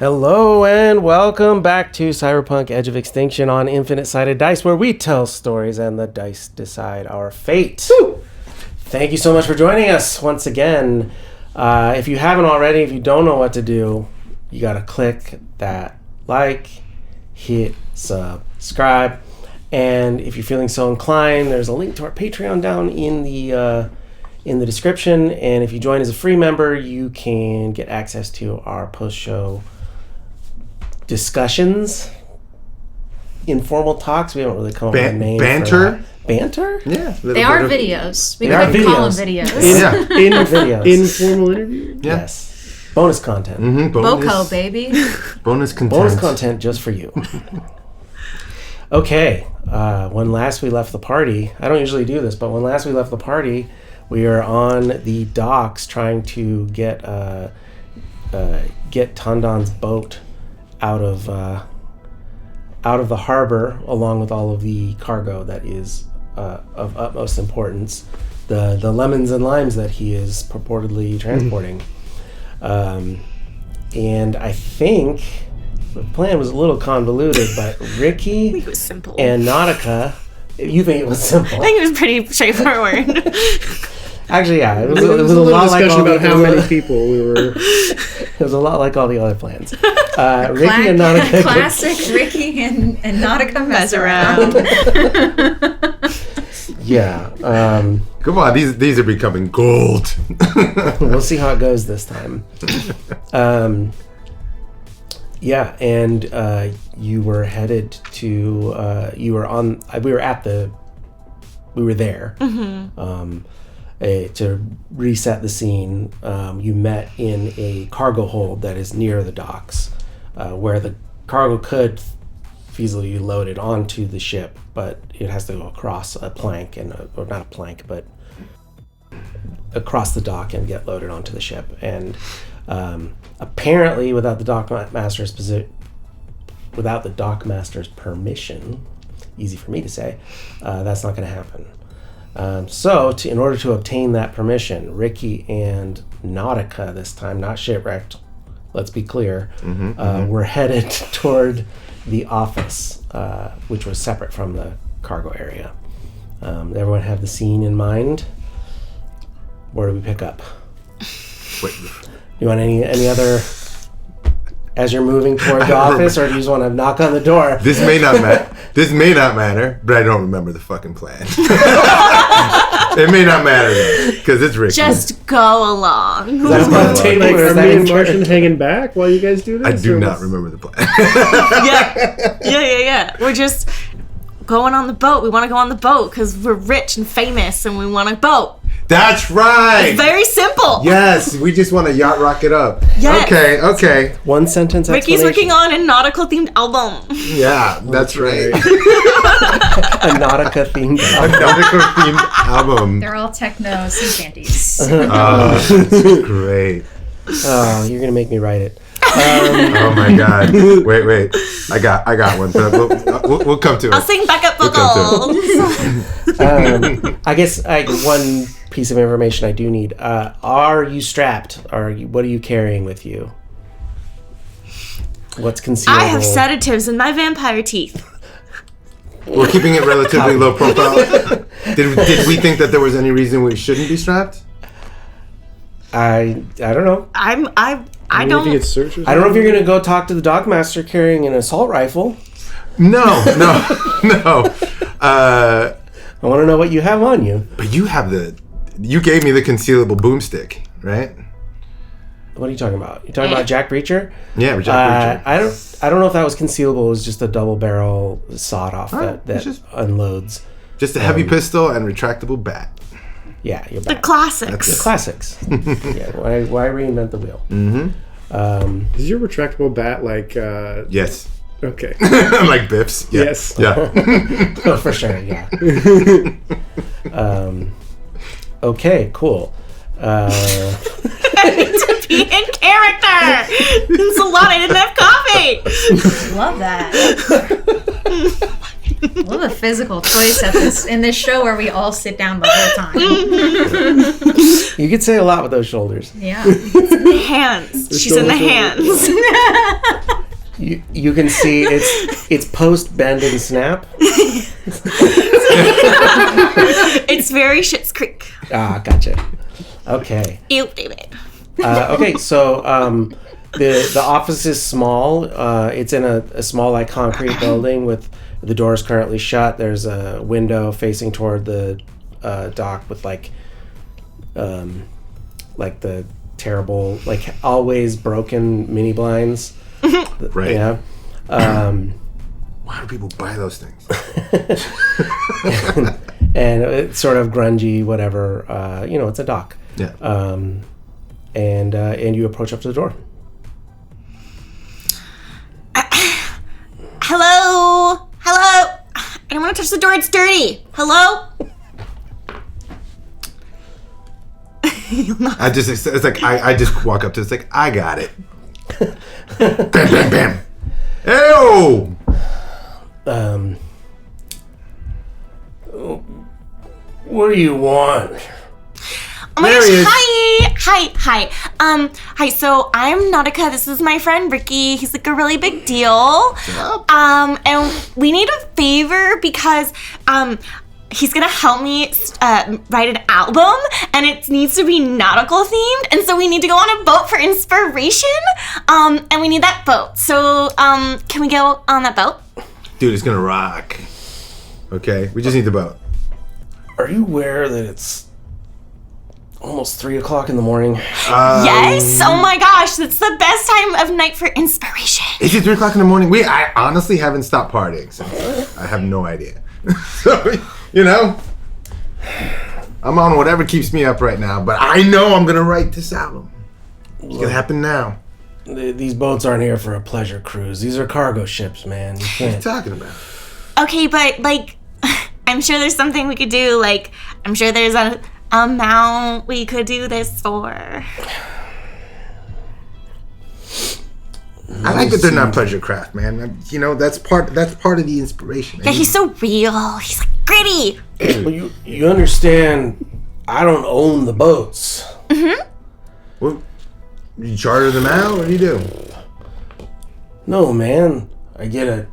Hello and welcome back to Cyberpunk Edge of Extinction on Infinite-Sided Dice, where we tell stories and the dice decide our fate. Woo! Thank you so much for joining us once again. If you haven't already, if you don't know what to do, you gotta click that like, hit subscribe, and if you're feeling so inclined, there's a link to our Patreon down in the description, and if you join as a free member, you can get access to our post-show discussions, informal talks. We haven't really come up with a name banter for that. Banter? Yeah, they are videos. We could call them videos. In videos. Informal interview. Yeah. Yes. Bonus content. Mm-hmm. Boco, baby. Bonus content. Bonus content just for you. Okay. When last we left the party, I don't usually do this, but when last we left the party, we are on the docks trying to get Tondon's boat out of the harbor, along with all of the cargo that is of utmost importance, the lemons and limes that he is purportedly transporting. And I think the plan was a little convoluted, but Ricky I think it was simple. and Nautica, you think it was simple? I think it was pretty straightforward. Actually, yeah, it was There was a a little lot like discussion all about how many people we were. It was a lot like all the other plans. Ricky and Nautica. Classic Ricky and Nautica mess around. Yeah. Come on, these are becoming gold. We'll see how it goes this time. Yeah, and you were headed to. You were on. We were there. Mm-hmm. To reset the scene, you met in a cargo hold that is near the docks, where the cargo could feasibly be loaded onto the ship, but it has to go across a plank, or not a plank, but across the dock and get loaded onto the ship. And apparently, without the dockmaster's permission, easy for me to say, that's not going to happen. In order to obtain that permission, Ricky and Nautica this time, not shipwrecked, let's be clear, were headed toward the office, which was separate from the cargo area. Everyone have the scene in mind? Where do we pick up? Wait. You want any other, as you're moving toward the office, or do you just want to knock on the door? This may not matter, but I don't remember the fucking plan. It may not matter because it's Ricky. Just go along. Is that about the table, Like, or is are that me in and charge? Martian hanging back while you guys do this? I do or not what's- remember the plan. Yeah. We're just going on the boat. We want to go on the boat because we're rich and famous and we want a boat. That's right. It's very simple. Yes, we just want to yacht rock it up. Yes. Okay. One sentence Ricky's explanation. working on a nautical themed album. Yeah, that's right. A Nautica themed A nautical themed album. They're all techno sea shanties. Oh, that's great. Oh, you're gonna make me write it. Oh my God! Wait! I got one. But we'll come to it. I'll sing backup We'll come vocals. I guess one piece of information I do need. Are you strapped? What are you carrying with you? What's concealable? I have sedatives in my vampire teeth. We're keeping it relatively low profile. Did we think that there was any reason we shouldn't be strapped? I don't know. I If you don't. get searched or I don't know if something? you're gonna go talk to the dockmaster carrying an assault rifle. No. I want to know what you have on you. But you gave me the concealable boomstick, right? What are you talking about? You talking about Jack Reacher? Yeah, Jack Reacher. I don't know if that was concealable. It was just a double barrel sawed off that it's just- unloads. Just a heavy pistol and retractable bat. Yeah, you're The back. classics. The classics. Yeah, why reinvent the wheel? Is your retractable bat like? Yes. Okay. Like Biff's. Yeah. Yes. Yeah. Oh, for sure, yeah. Okay, cool. To be in character. It's a lot. I didn't have coffee. Love that. Love love a physical choice at this in this show where we all sit down the whole time. You could say a lot with those shoulders. Yeah. The hands. She's in the hands. You can see it's post bend and snap. It's very Schitt's Creek. Ah, gotcha. Okay. Ew, David. Okay, so the office is small. It's in a small, like, concrete building with the doors currently shut. There's a window facing toward the dock with like the terrible, like, always broken mini blinds. Right. Yeah. Why do people buy those things? And it's sort of grungy, whatever. It's a dock. Yeah. And you approach up to the door. Hello? Hello? I don't want to touch the door. It's dirty. Hello? I just walk up to it. It's like, I got it. Bam, bam, bam. Ew! What do you want? Oh my There he is. gosh, hi. Hi, so I'm Nautica. This is my friend Ricky. He's like a really big deal. And we need a favor because, he's gonna help me write an album, and it needs to be nautical themed, and so we need to go on a boat for inspiration, and we need that boat. So, can we go on that boat? Dude, it's gonna rock. Okay? We just need the boat. Are you aware that it's almost 3 o'clock in the morning? Yes. Oh my gosh, that's the best time of night for inspiration. Is it 3 o'clock in the morning? I honestly haven't stopped partying, so I have no idea. So, I'm on whatever keeps me up right now, but I know I'm gonna write this album. It's gonna happen now. These boats aren't here for a pleasure cruise. These are cargo ships, man. You What are you can't. talking about? Okay, but like, I'm sure there's something we could do. Like, I'm sure there's an amount we could do this for. I like that they're not pleasure craft, man. That's part of the inspiration. Yeah, he's so real. He's like gritty. Well, you understand, I don't own the boats. Well, you charter them out? What do you do? No, man. I get a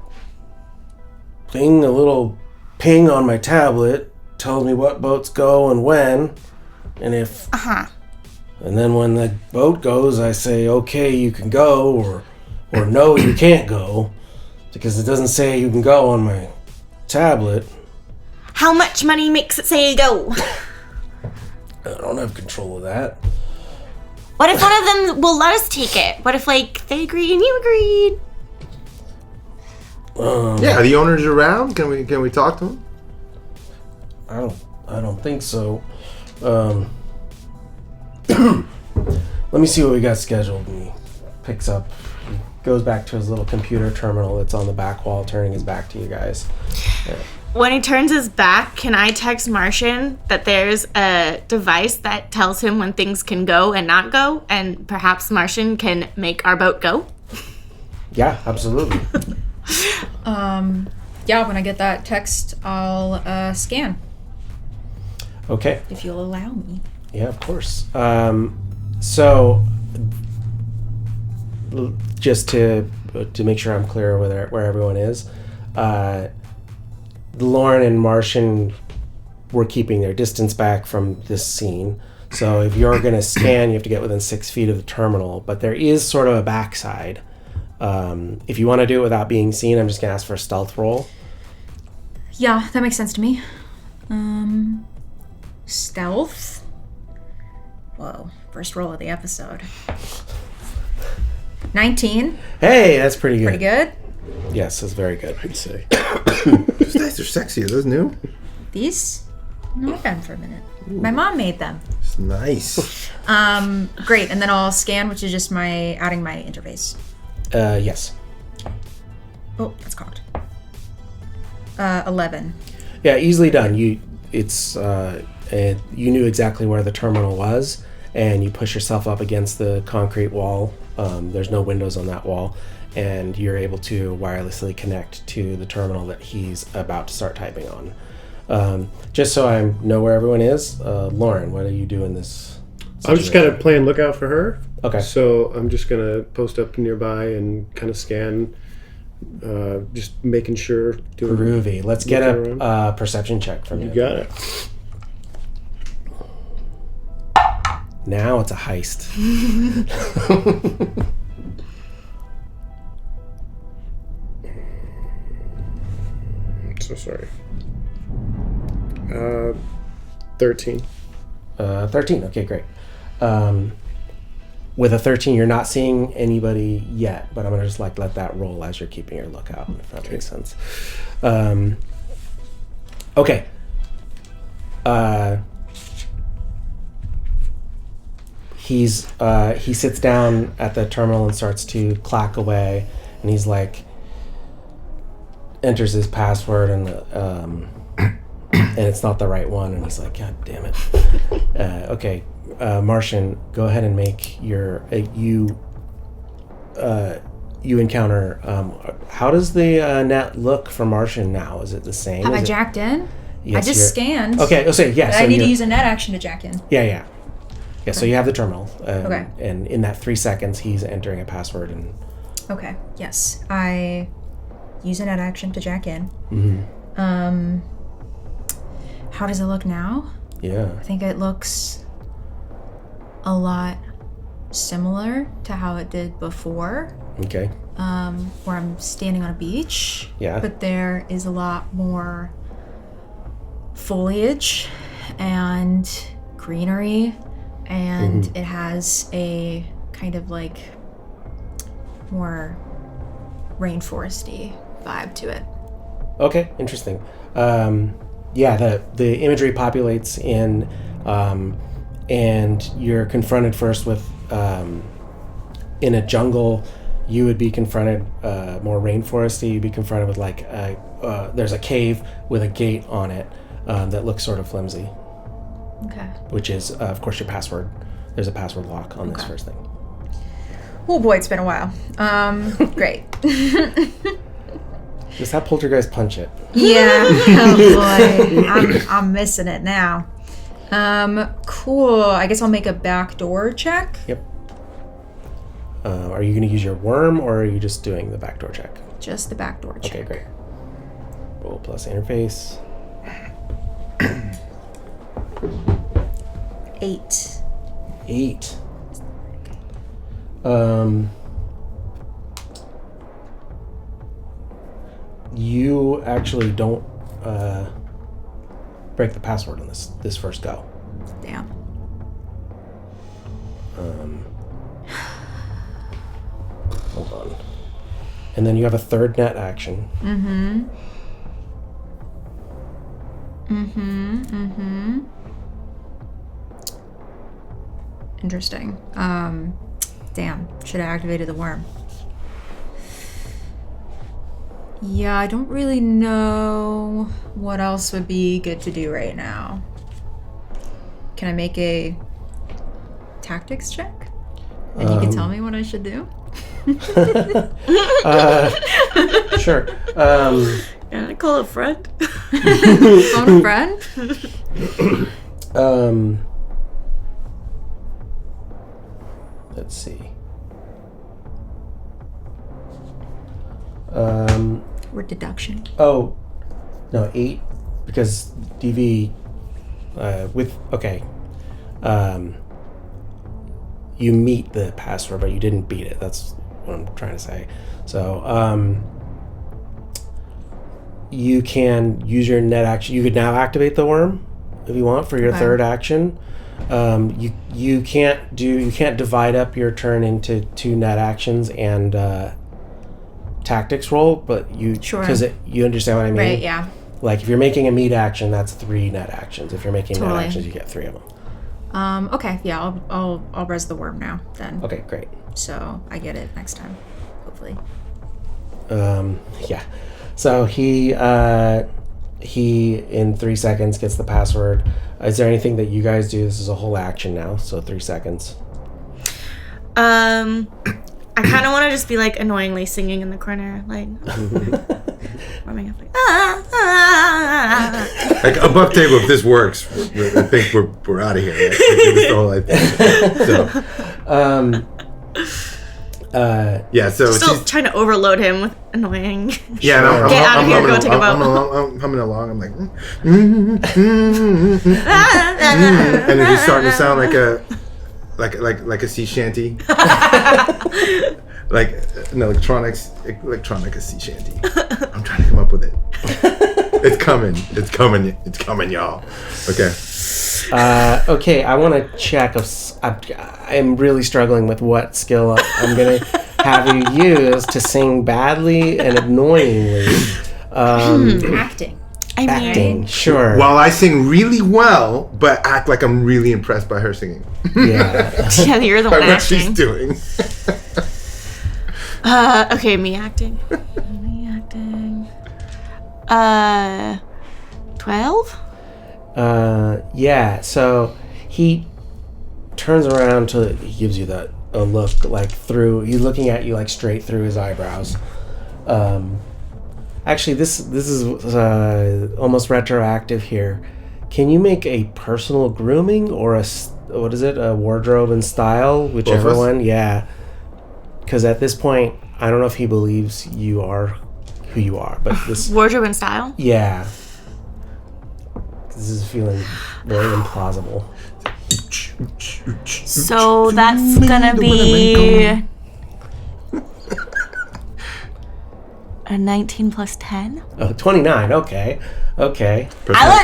little ping on my tablet, tells me what boats go and when, and if... And then when the boat goes, I say, okay, you can go, or no, you can't go, because it doesn't say you can go on my tablet. How much money makes it say go? I don't have control of that. What if one of them will let us take it? What if, like, they agreed and you agreed? Yeah, are the owners around? Can we talk to them? I don't think so. Let me see what we got scheduled. And he picks up, he goes back to his little computer terminal that's on the back wall, turning his back to you guys. When he turns his back, can I text Martian that there's a device that tells him when things can go and not go, and perhaps Martian can make our boat go? Yeah, absolutely. Yeah, when I get that text, I'll scan, Okay. if you'll allow me. Yeah, of course. So, just to make sure I'm clear where everyone is, Loren and Martian were keeping their distance back from this scene. So if you're going to scan, you have to get within 6 feet of the terminal. But there is sort of a backside. If you want to do it without being seen, I'm just going to ask for a stealth roll. Yeah, that makes sense to me. Stealth? Whoa, first roll of the episode. 19. Hey, that's pretty good. Pretty good. Yes, that's very good. I'd say. Those dice are sexy. Are those new? These? No, I've been for a minute. My mom made them. It's nice. Great, and then I'll scan, which is just adding my interface. Yes. Oh, that's cocked. 11. Yeah, easily done. You knew exactly where the terminal was, and you push yourself up against the concrete wall There's no windows on that wall, and you're able to wirelessly connect to the terminal that he's about to start typing on. Just so I know where everyone is, Loren, what do you do in this I'm just kind of playing lookout for her. Okay. So I'm just going to post up nearby and kind of scan, just making sure. Groovy. Let's get a perception check from you. You got it. Now it's a heist. So sorry. 13. 13. Okay, great. With a 13, you're not seeing anybody yet, but I'm gonna just let that roll as you're keeping your lookout, if that makes sense. Okay. He sits down at the terminal and starts to clack away, and he's like, enters his password and and it's not the right one, and he's like, God damn it. Okay, Martian, go ahead and make your you encounter. How does the net look for Martian now? Is it the same? Have I jacked in? Yes, I just scanned. Okay, oh, so yeah. But So I need to use a net action to jack in. Yeah. So you have the terminal. Okay. And in that 3 seconds, he's entering a password and. Okay. Yes, I use a net action to jack in. Mm-hmm. How does it look now? Yeah. I think it looks a lot similar to how it did before. Okay. Where I'm standing on a beach. Yeah. But there is a lot more foliage and greenery, and it has a kind of like more rainforesty vibe to it. Okay, interesting. Yeah, the imagery populates in, and you're confronted first with, in a jungle, you would be confronted, more rainforesty, you'd be confronted with like, there's a cave with a gate on it that looks sort of flimsy. Okay. Which is, of course, your password. There's a password lock on this first thing. Oh boy, it's been a while. Great. Just have Poltergeist punch it. Yeah. Oh boy, I'm missing it now. Cool. I guess I'll make a backdoor check. Yep. Are you going to use your worm, or are you just doing the backdoor check? Just the backdoor check. Okay, great. Roll plus interface. 8. 8. You actually don't break the password on this first go. Damn. Hold on. And then you have a third net action. Interesting. Damn. Should have activated the worm. Yeah, I don't really know what else would be good to do right now. Can I make a tactics check? And you can tell me what I should do? Sure. Can I call a friend? Phone a friend? Let's see. Or deduction? Oh, no, 8, because DV you meet the password, but you didn't beat it. That's what I'm trying to say. So, you can use your net action. You could now activate the worm if you want for your third action. You can't divide up your turn into 2 net actions and tactics roll, but you you understand what I mean? Right, yeah. Like if you're making a meat action, that's 3 net actions. If you're making Totally. net actions, you get 3 of them. Okay, yeah, I'll res the worm now then. Okay, great. So I get it next time, hopefully. Yeah. So he in 3 seconds gets the password. Is there anything that you guys do? This is a whole action now, so 3 seconds. I kind of want to just be like annoyingly singing in the corner, like warming up, like Like above table, if this works, I think we're out of here. Right? That's the whole idea. So Still she's trying to overload him with annoying. yeah. And I'm, Get out of here, go humming, take a boat. I'm humming along. I'm like, and then he's starting to sound like a sea shanty, like an electronic sea shanty. I'm trying to come up with it. It's coming, y'all. Okay. Okay, I want to check. I'm really struggling with what skill I'm going to have you use to sing badly and annoyingly. Acting. Acting, sure. While I sing really well, but act like I'm really impressed by her singing. Yeah. Yeah, you're the By one what she's acting. doing. Okay, me acting. 12? Yeah, so he turns around he gives you a look like he's looking at you like straight through his eyebrows. Actually, this is almost retroactive here. Can you make a personal grooming or a wardrobe and style, whichever one? Yeah, because at this point, I don't know if he believes you are who you are, but this Wardrobe and style? yeah. This is feeling very implausible. So that's gonna be a 19 plus 10? Oh, 29. Okay. I look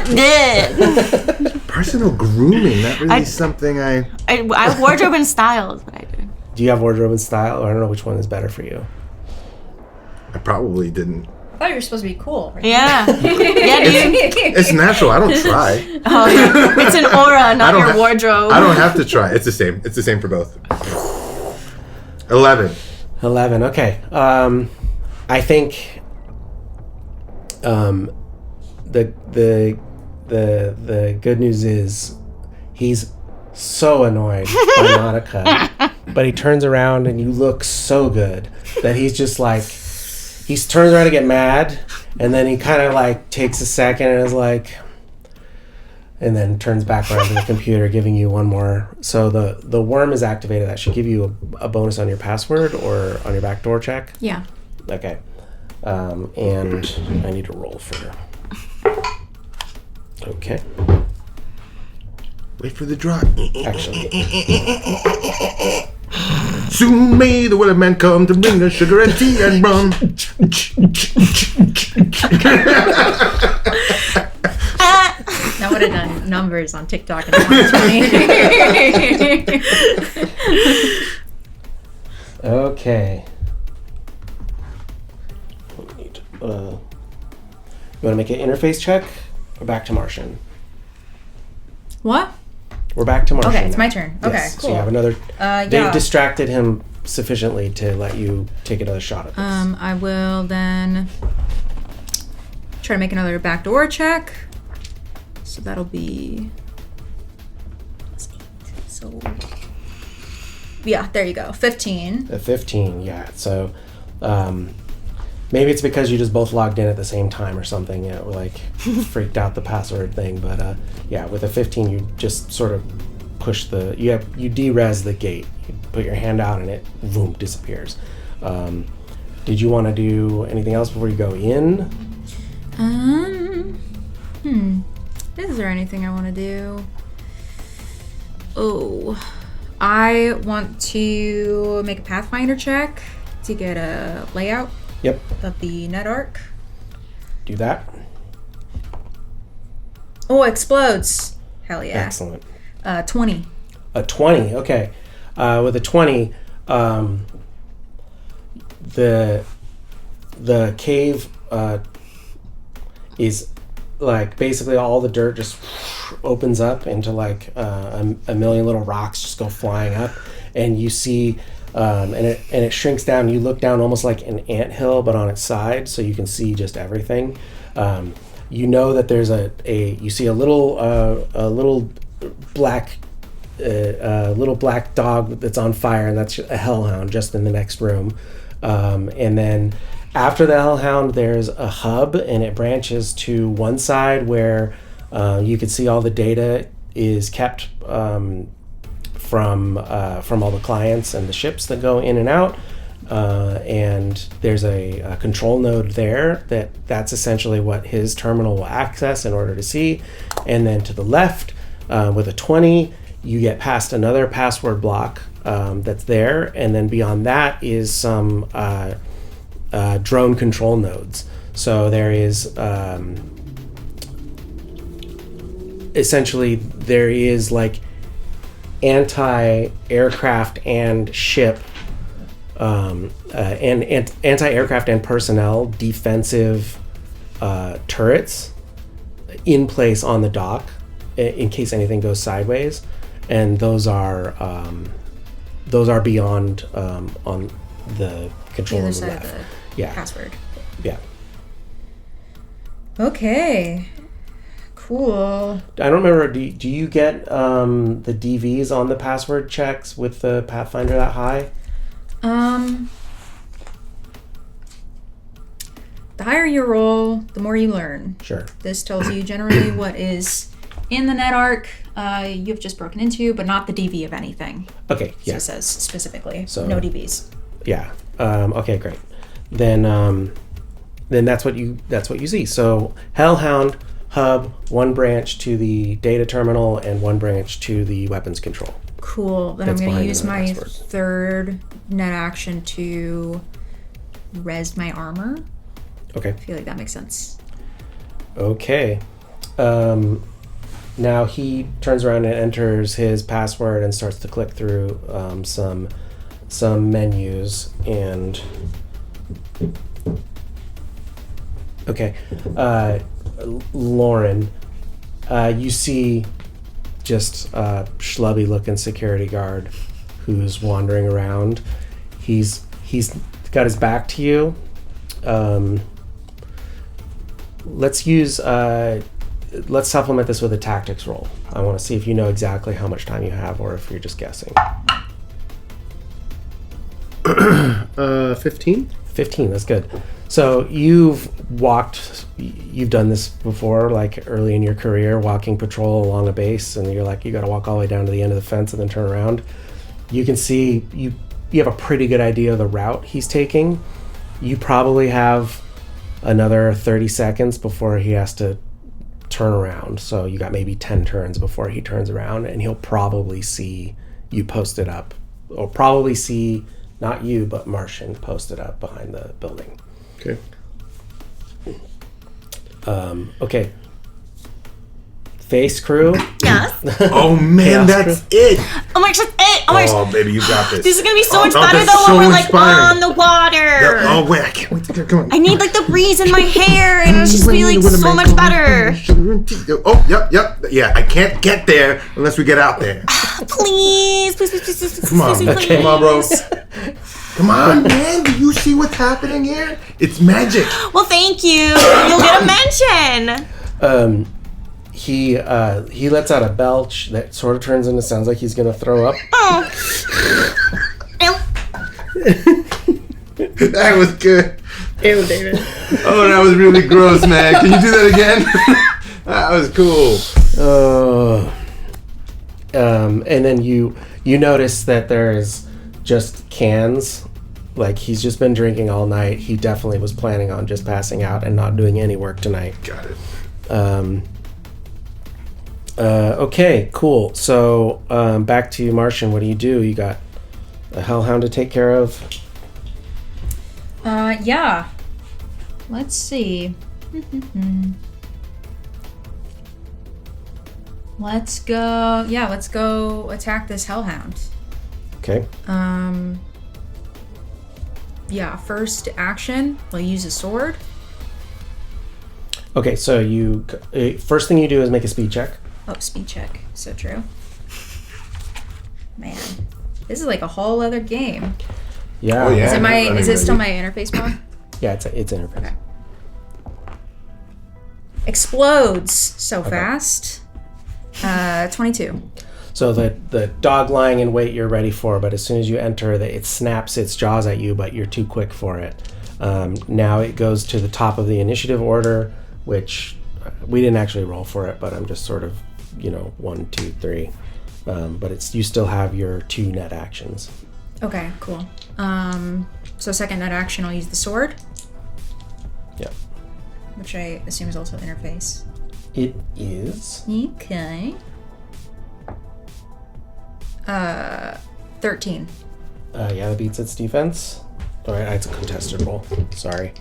good! Personal grooming, not really something I I wardrobe and style is what I do. Do you have wardrobe and style? Or I don't know which one is better for you. probably didn't. I thought you were supposed to be cool. Right? Yeah. Yeah, dude. It's natural. I don't try. Oh, yeah. It's an aura, not your wardrobe. I don't have to try. It's the same. It's the same for both. 11. 11. Okay. I think the good news is he's so annoyed by Nautica, but he turns around and you look so good that he's just like, he turns around to get mad, and then he kind of like takes a second and is like, and then turns back around to the computer, giving you one more. So the worm is activated. That should give you a bonus on your password or on your backdoor check. Yeah. Okay. And I need to roll for. Okay. Wait for the drop. Actually, Soon may the weatherman come to bring us sugar and tea and rum. That would have done numbers on TikTok in 2020. okay. You want to make an interface check or back to Martian? What? We're back to Martian. Okay, it's now. my turn. Okay, Yes, cool. So you have another. Yeah. They've distracted him sufficiently to let you take another shot at this. I will then try to make another backdoor check. So that'll be 8. So yeah, there you go. 15. A 15, yeah. So maybe it's because you just both logged in at the same time or something. It like freaked out the password thing. But yeah, with a 15, you just sort of push you de-res the gate. You put your hand out and it boom disappears. Did you want to do anything else before you go in? Is there anything I want to do? Oh, I want to make a Pathfinder check to get a layout Yep. of the net arc. Do that. Oh, it explodes. Hell yeah. Excellent. 20. A 20, okay. With a 20, the cave is like basically all the dirt just opens up into like a million little rocks just go flying up, and you see and it shrinks down. You look down almost like an anthill, but on its side, so you can see just everything. You know that there's you see a little black a little black dog that's on fire, and that's a hellhound just in the next room. And then after the hellhound, there's a hub, and it branches to one side where you can see all the data is kept from all the clients and the ships that go in and out. And there's a control node there that's essentially what his terminal will access in order to see. And then to the left, with a 20, you get past another password block that's there. And then beyond that is some drone control nodes. So there is essentially there is like anti-aircraft and ship and anti-aircraft and personnel defensive turrets in place on the dock in case anything goes sideways, and those are beyond on the control The other on the side left. of the password. Yeah. Okay. Cool. I don't remember. Do you get the DVs on the password checks with the Pathfinder that high? The higher you roll, the more you learn. Sure. This tells you generally what is in the net arc you've just broken into, but not the DV of anything. Okay. So Yeah. it says specifically, So- no DVs. Yeah. Okay. Great. Then that's what you see. So Hellhound hub, one branch to the data terminal and one branch to the weapons control. Cool. Then That's I'm going to behind use the my password. third net action to res my armor. Okay. I feel like that makes sense. Okay. Now he turns around and enters his password and starts to click through some menus and. Okay. Loren, you see just a schlubby looking security guard who's wandering around. He's got his back to you. Let's supplement this with a tactics roll. I want to see if you know exactly how much time you have or if you're just guessing. 15? 15, that's good. So you've done this before, like early in your career, walking patrol along a base, and you're like, you got to walk all the way down to the end of the fence and then turn around. You can see, you have a pretty good idea of the route he's taking. You probably have another 30 seconds before he has to turn around. So you got maybe 10 turns before he turns around, and he'll probably see you posted up, or probably see not you, but Martian posted up behind the building. Okay. Okay. Face crew. Yes. Oh man, Chaos that's it. Oh my gosh, that's it. Oh my gosh. Oh baby, you got this. This is gonna be so much Oh, better that's though so when we're like inspiring. on the water. Yeah, oh wait, I can't wait to get going. I need like the breeze in my hair, and it's just be like so much better. Oh, yep. Yeah, I can't get there unless we get out there. Please. Come on, please. come on, bro. Come on, man. Do you see what's happening here? It's magic. Well, thank you. You'll get a mention. He lets out a belch that sort of turns into sounds like he's gonna throw up. Oh. That was good. Ew, David. Oh, that was really gross, man. Can you do that again? That was cool. And then you notice that there's just cans. Like, he's just been drinking all night. He definitely was planning on just passing out and not doing any work tonight. Got it. Okay, cool. So back to Martian. What do? You got a hellhound to take care of? Yeah. Let's see. Let's go. Yeah, let's go attack this hellhound. Okay. Yeah, first action, we'll use a sword. Okay, so you first thing you do is make a speed check. Oh, speed check. So true. Man, this is like a whole other game. Yeah. Oh, yeah. Is it my? running Is it still my ready. interface bar? Yeah, it's interface. Okay. Explodes so fast. 22. So the dog lying in wait you're ready for, but as soon as you enter, it snaps its jaws at you, but you're too quick for it. Now it goes to the top of the initiative order, which we didn't actually roll for it, but I'm just sort of, 1, 2, 3. But you still have your 2 net actions. Okay, cool. So second net action, I'll use the sword. Yep. Which I assume is also interface. It is. Okay. 13. Yeah, that beats its defense. All right, it's a contested roll. Sorry.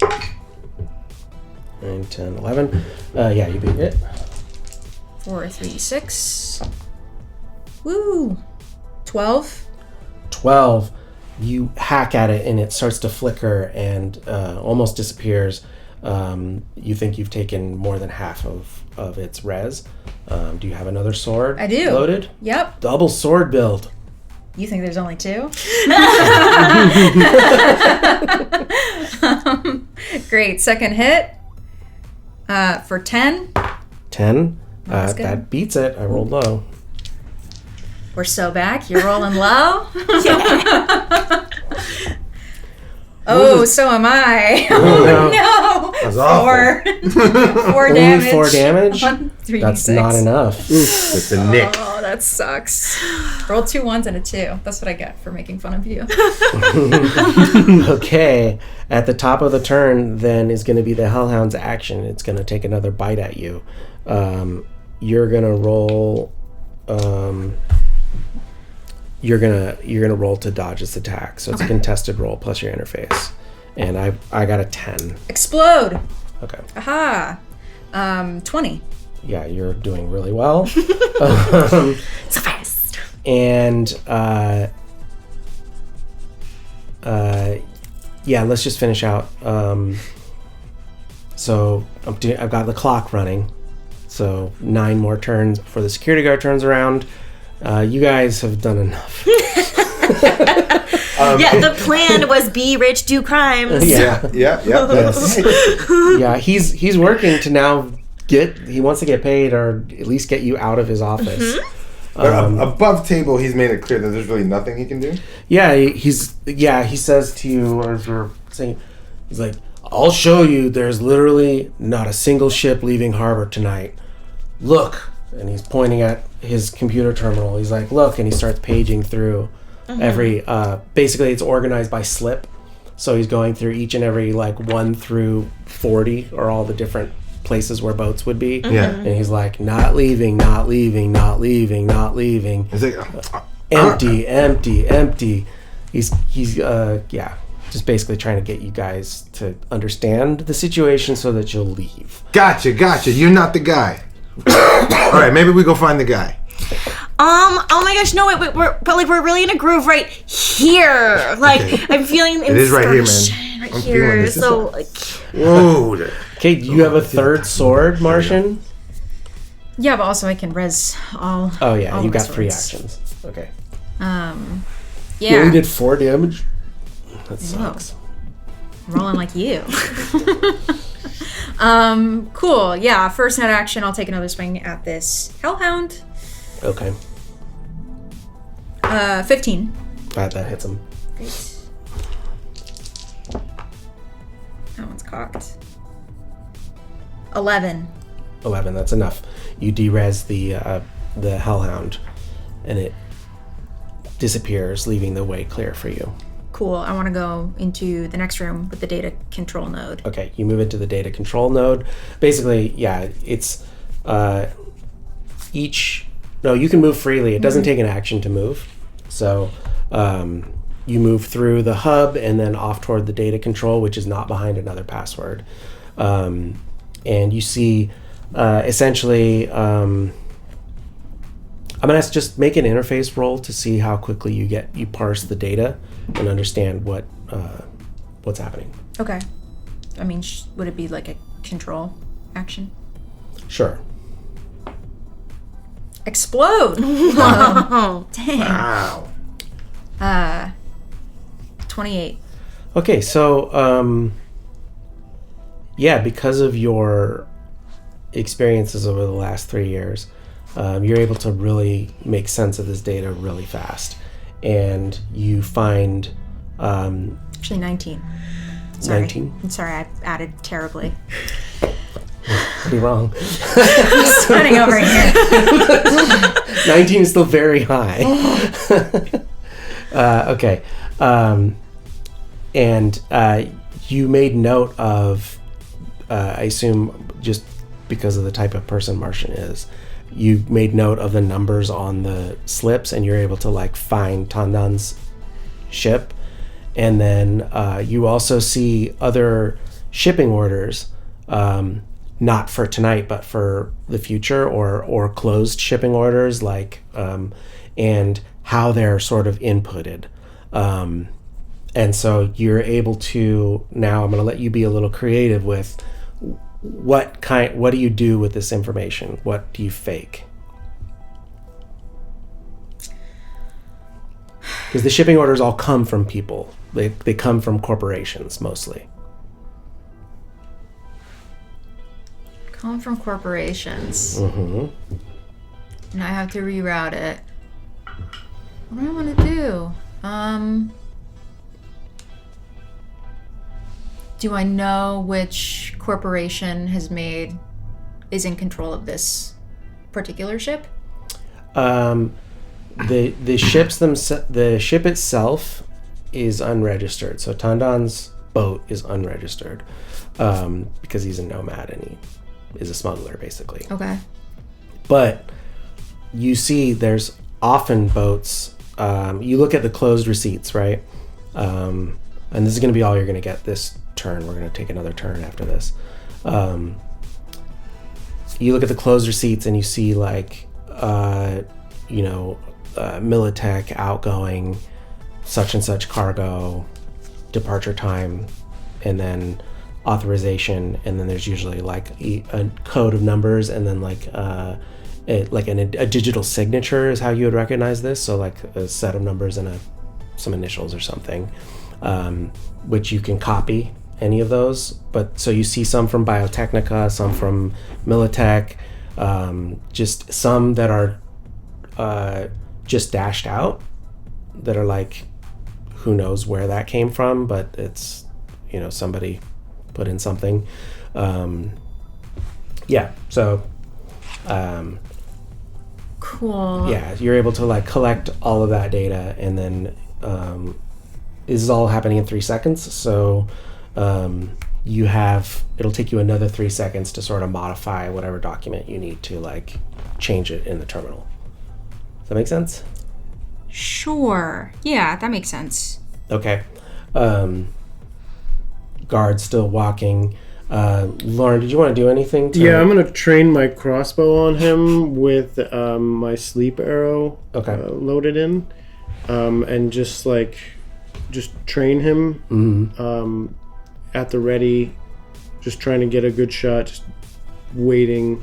9, 10, 11. Yeah, you beat it. 4, 3, 6. Woo! 12. 12. You hack at it and it starts to flicker and almost disappears. You think you've taken more than half of its res. Do you have another sword? I do. Loaded? Yep. Double sword build. You think there's only 2? Great. Second hit for 10. 10. That's good. That beats it. I rolled low. We're so back. You're rolling low. Oh, so am I. Oh, no. That's 4 damage. Only 4 damage? On 3d6. That's not enough. It's a nick. Oh, that sucks. Roll 2 1s and a 2. That's what I get for making fun of you. Okay. At the top of the turn, then, is going to be the Hellhound's action. It's going to take another bite at you. You're going to roll... You're gonna roll to dodge its attack. So it's a contested roll plus your interface. And I got a 10. Explode. Okay. Aha. 20. Yeah, you're doing really well. So fast. And yeah, let's just finish out. So I've got the clock running. So 9 more turns before the security guard turns around. You guys have done enough. Yeah, the plan was be rich, do crimes. Yeah. Yes. Yeah, he's working to now he wants to get paid or at least get you out of his office. But above table, he's made it clear that there's really nothing he can do. Yeah, he says to you, as we're saying, he's like, I'll show you there's literally not a single ship leaving harbor tonight. Look. And he's pointing at his computer terminal. He's like, look, and he starts paging through every, basically it's organized by slip. So he's going through each and every 1 through 40 or all the different places where boats would be. Yeah. And he's like, not leaving, not leaving, not leaving, not leaving. He's like, Empty, empty, empty. He's just basically trying to get you guys to understand the situation so that you'll leave. Gotcha. You're not the guy. All right, maybe we go find the guy. Oh my gosh, no, we're really in a groove right here. Okay. I'm feeling It is right here, man. right I'm here. feeling this. So Whoa. Okay, do you have a third sword, Martian? Yeah, but also I can res all. Oh yeah, all you my got 3 swords. actions. Okay. Yeah. You only did 4 damage? That sucks. Rolling like you. Cool. Yeah, first net action, I'll take another swing at this Hellhound. Okay. 15. That hits him. Great. That one's cocked. 11. 11, that's enough. You de-res the Hellhound, and it disappears, leaving the way clear for you. Cool. I want to go into the next room with the data control node. Okay, you move into the data control node. Basically, yeah, it's you can move freely. It doesn't take an action to move. So you move through the hub and then off toward the data control, which is not behind another password. And you see essentially, I'm gonna ask just make an interface roll to see how quickly you parse the data and understand what's happening. Okay. I mean, would it be like a control action? Sure. Explode! wow. Dang. Wow. 28. Okay, so yeah, because of your experiences over the last 3 years, you're able to really make sense of this data really fast. And you find... Actually, 19. Sorry. 19? I'm sorry, I added terribly. Pretty wrong. Sweating over here. 19 is still very high. Okay. And you made note of, I assume just because of the type of person Martian is, you made note of the numbers on the slips, and you're able to like find Tandan's ship. And then you also see other shipping orders, not for tonight, but for the future, or closed shipping orders, like, and how they're sort of inputted. And so you're able to, now I'm going to let you be a little creative with what do you do with this information? What do you fake? Because the shipping orders all come from people. They come from corporations mostly. Come from corporations. Mm-hmm. And I have to reroute it. What do I want to do? Do I know which corporation is in control of this particular ship? The ship itself is unregistered. So Tandan's boat is unregistered because he's a nomad and he is a smuggler, basically. Okay. But you see there's often boats. You look at the closed receipts, right? And this is going to be all you're going to get this turn. We're going to take another turn after this. You look at the closed receipts and you see like, Militech outgoing, such and such cargo, departure time, and then authorization, and then there's usually like a code of numbers, and then like a digital signature is how you would recognize this. So like a set of numbers and some initials or something, which you can copy any of those. But so you see some from Biotechnica, some from Militech, just some that are just dashed out, that are like, who knows where that came from, but it's, somebody put in something. Cool. Yeah, you're able to like collect all of that data, and then this is all happening in 3 seconds. So it'll take you another 3 seconds to sort of modify whatever document you need to like change it in the terminal. Does that make sense? Sure. Yeah, that makes sense. Okay. Guard still walking. Loren, did you want to do anything? Yeah, I'm going to train my crossbow on him with my sleep arrow loaded in. And just train him at the ready, just trying to get a good shot, just waiting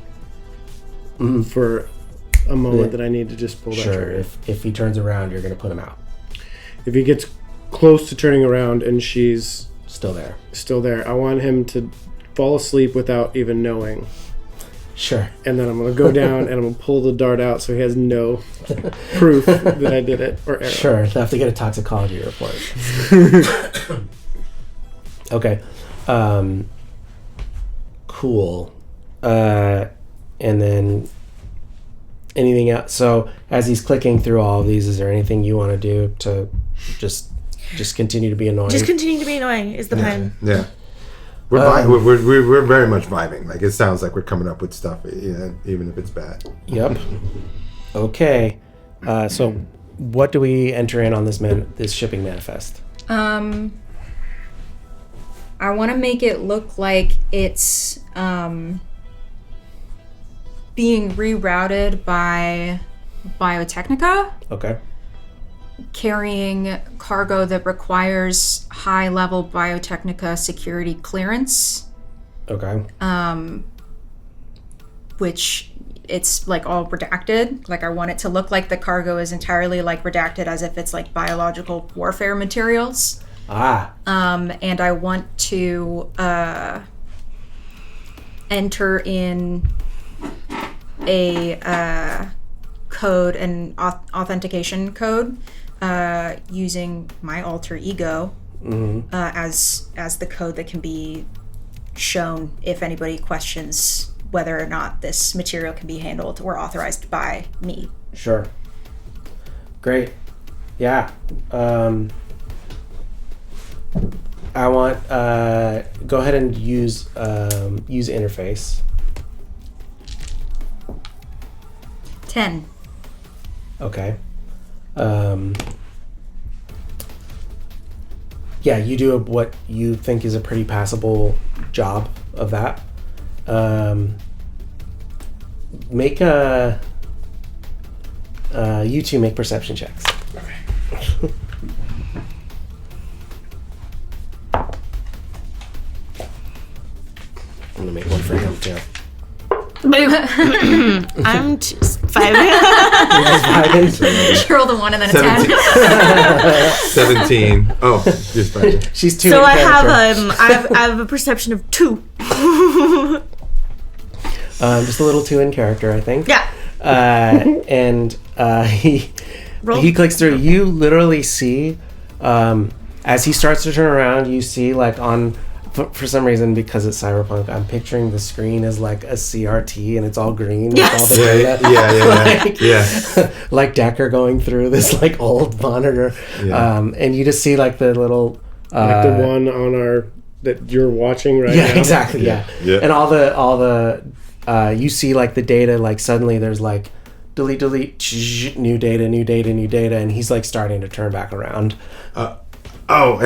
for a moment that I need to just pull that trigger. If he turns around, you're going to put him out. If he gets close to turning around and she's still there, I want him to fall asleep without even knowing. Sure. And then I'm going to go down and I'm going to pull the dart out so he has no proof that I did it, or arrow. Sure. I'll have to get a toxicology report. Okay. Cool. And then anything else? So as he's clicking through all of these, is there anything you want to do to just continue to be annoying? Just continue to be annoying is the plan. Yeah. We're very much vibing. Like, it sounds like we're coming up with stuff, even if it's bad. Yep. Okay. So what do we enter in on this shipping manifest? I want to make it look like it's being rerouted by Biotechnica. Okay. Carrying cargo that requires high-level Biotechnica security clearance. Okay. Which it's like all redacted. Like, I want it to look like the cargo is entirely like redacted, as if it's like biological warfare materials. And I want to enter in a code, an authentication code, using my alter ego as the code that can be shown if anybody questions whether or not this material can be handled or authorized by me. Sure. Great. Yeah. I want go ahead and use interface. 10. Okay. Yeah, you do what you think is a pretty passable job of that. Make you two make perception checks. Okay. I'm gonna make one for him too. I'm just 5. She rolled a 1 and then a 10. 17. Oh, just 5. She's 2. So I have a perception of 2. Just a little 2 in character, I think. Yeah. And he clicks through. You literally see, as he starts to turn around, you see like on. For some reason, because it's Cyberpunk, I'm picturing the screen as like a CRT and it's all green. Yes. With all the data. Yeah. Like Decker going through this like old monitor. Yeah. And you just see like the little... like the one on our... that you're watching right now? Yeah, exactly, yeah. And all the you see like the data, like suddenly there's like delete, new data, and he's like starting to turn back around. And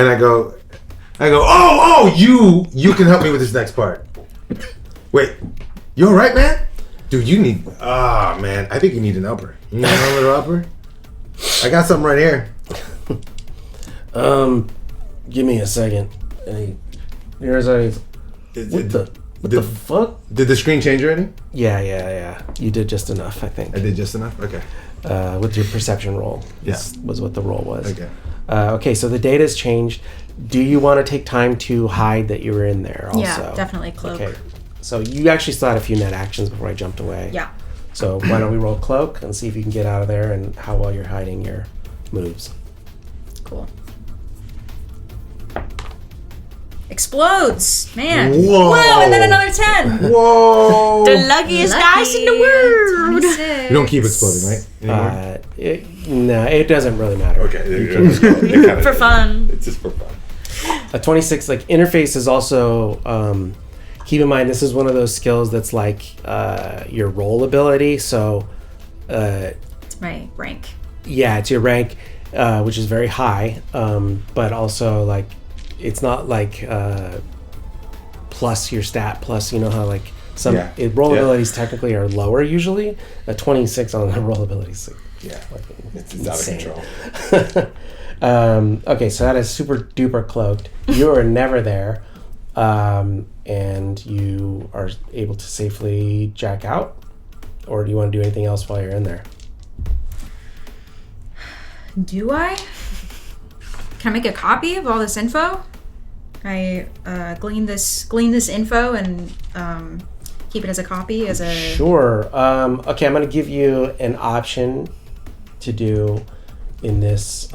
I go, you can help me with this next part. Wait, you all right, man? Dude, you need, man, I think you need an upper. You need a little upper? I got something right here. Give me a second. Here's a, what the fuck? Did the screen change already? Yeah. You did just enough, I think. I did just enough? Okay. With your perception roll. Yeah. Was what the roll was. Okay. Okay, so the data's changed. Do you want to take time to hide that you were in there also? Yeah, definitely cloak. Okay. So you actually still had a few net actions before I jumped away. Yeah. So why don't we roll cloak and see if you can get out of there and how well you're hiding your moves. Cool. Explodes! Man. Whoa! And then another 10. Whoa! The luckiest dice in the world. 26. You don't keep exploding, right? Anymore? No, it doesn't really matter. Okay. For fun. It's just for fun. A 26, like, interface is also, keep in mind, this is one of those skills that's like your roll ability, so... It's my rank. Yeah, it's your rank, which is very high, but also, like, it's not like plus your stat, plus, you know how, like, some roll abilities technically are lower usually. A 26 on the roll abilities. Yeah, like, it's insane. Out of control. Okay, so that is super duper cloaked. You are never there, and you are able to safely jack out. Or do you want to do anything else while you're in there? Do I? Can I make a copy of all this info? I glean this info and keep it as a copy as a. Sure. Okay, I'm going to give you an option to do in this